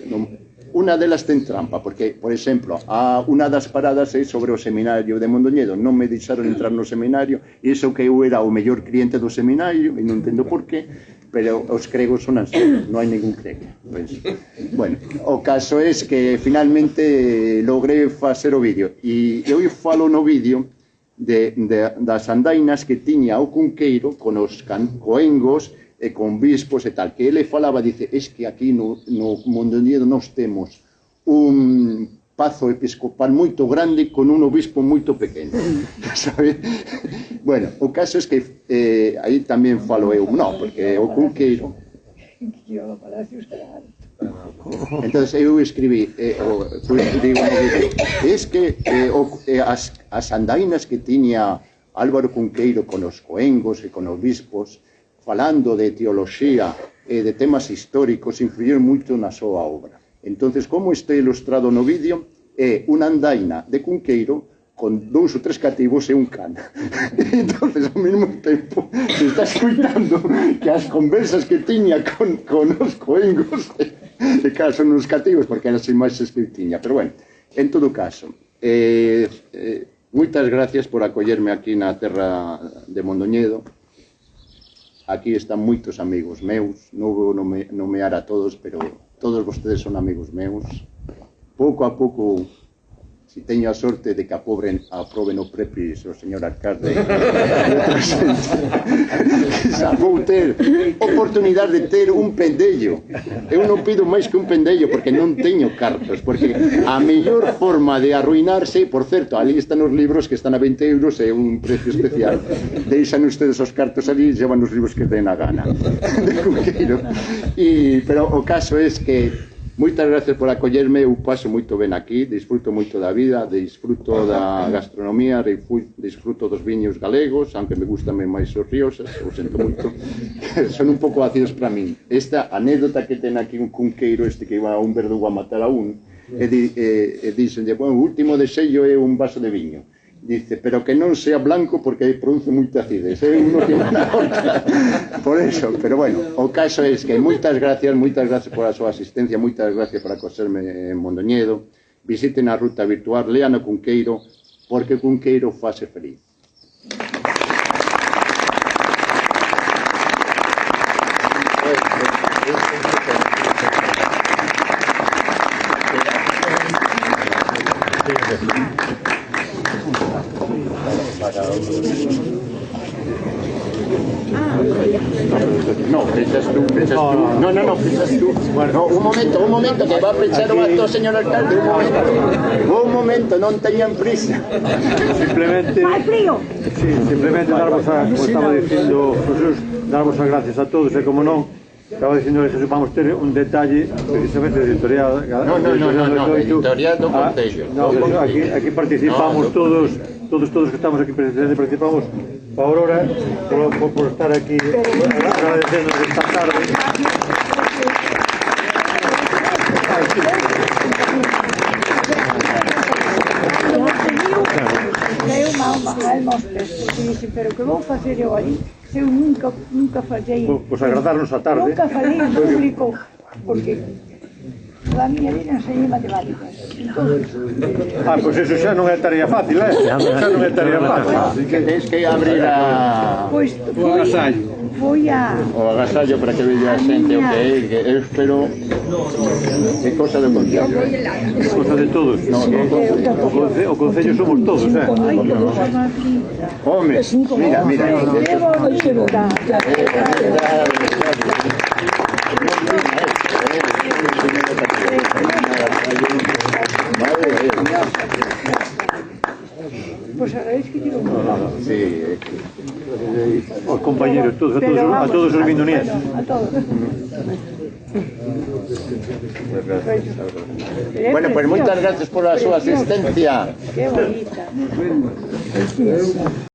Unha delas ten trampa, porque, por exemplo, unha das paradas é sobre o seminario de Mondoñedo. Non me deixaron entrar no seminario, e iso que eu era o mellor cliente do seminario, e non entendo por qué, pero os cregos son así, non hai ningún crego. Bueno, o caso é que finalmente logré facer o vídeo, e eu falo no vídeo das andainas que tiña o Cunqueiro con os coengos e con bispos e tal, que ele falaba, dice, es que aquí no Mondoñedo nós temos un pazo episcopal moito grande con un obispo moito pequeno, sabe? Bueno, o caso é que aí tamén falo eu, non, porque o Cunqueiro... Entonces eu escribí, digo, es que as andainas que tiña Álvaro Cunqueiro con os coengos e con os bispos, falando de teoloxía e de temas históricos, influyeron moito na súa obra. Entonces, como está ilustrado no vídeo, é unha andaina de Cunqueiro con 2 ou 3 cativos e un can. Entonces, ao mesmo tempo, se está escuitando que as conversas que tiña con os coengos, e claro, son uns cativos, porque eran as imaxes que tiña. Pero bueno, en todo caso, moitas gracias por acollerme aquí na terra de Mondoñedo. Aquí están moitos amigos meus, non vou nomear a todos, pero todos vostedes son amigos meus. Pouco a pouco, si teño a sorte de que aproben o prepis o señor alcalde, quizá vou ter oportunidade de ter un pendello. Eu non pido máis que un pendello, porque non teño cartos, porque a mellor forma de arruinarse, por certo, ali están os libros que están a 20 euros, é un precio especial. Deixan ustedes os cartos ali e llevan os libros que den a gana. Pero o caso é que moitas gracias por acollerme, eu paso moito ben aquí, disfruto moito da vida, disfruto da gastronomía, disfruto dos viños galegos, aunque me gustan máis os riosas, o sento moito, son un pouco ácidos para min. Esta anécdota que ten aquí un Cunqueiro, que iba a un verdugo a matar a un, e dixenlle, bueno, o último desexo é un vaso de viño. Dice, pero que non sea blanco porque produce moita acidez, uno que na outra. Por eso, pero bueno, o caso é que moitas gracias por a súa asistencia, moitas gracias por acoserme en Mondoñedo. Visiten a ruta virtual, lean o Cunqueiro, porque o Cunqueiro fase feliz. No, pensas tú. No, pensas tú. No, un momento, que va a pechar o acto, señor alcalde, un momento, non teñan prisa. Simplemente darvos como estaba dicindo Jesús, darvos as gracias a todos, e como non, estaba dicindo Jesús, vamos ter un detalle precisamente de editorial. No, editorial do Concello. Aquí participamos todos que estamos aquí presentes, participamos. Aurora, por estar aquí agradecendo esta tarde. Pero que vou facer eu ali, se eu nunca fallei. Pois agradarnos a tarde. Nunca fallei en público, porque toda a miña vida enseñei matemáticas. Pois eso xa non é tarea fácil, Xa non é tarea fácil. Tens que abrir Pois o agasallo. O agasallo para que veja a xente o que é, que eu espero que cosa do Concello. Cosa de todos. O Concello somos todos, Home, mira. os compañeros, todos, Pero a vamos, todos os mindonienses. A todos. Bueno, pues moitas gracias pola súa asistencia. Qué bonita.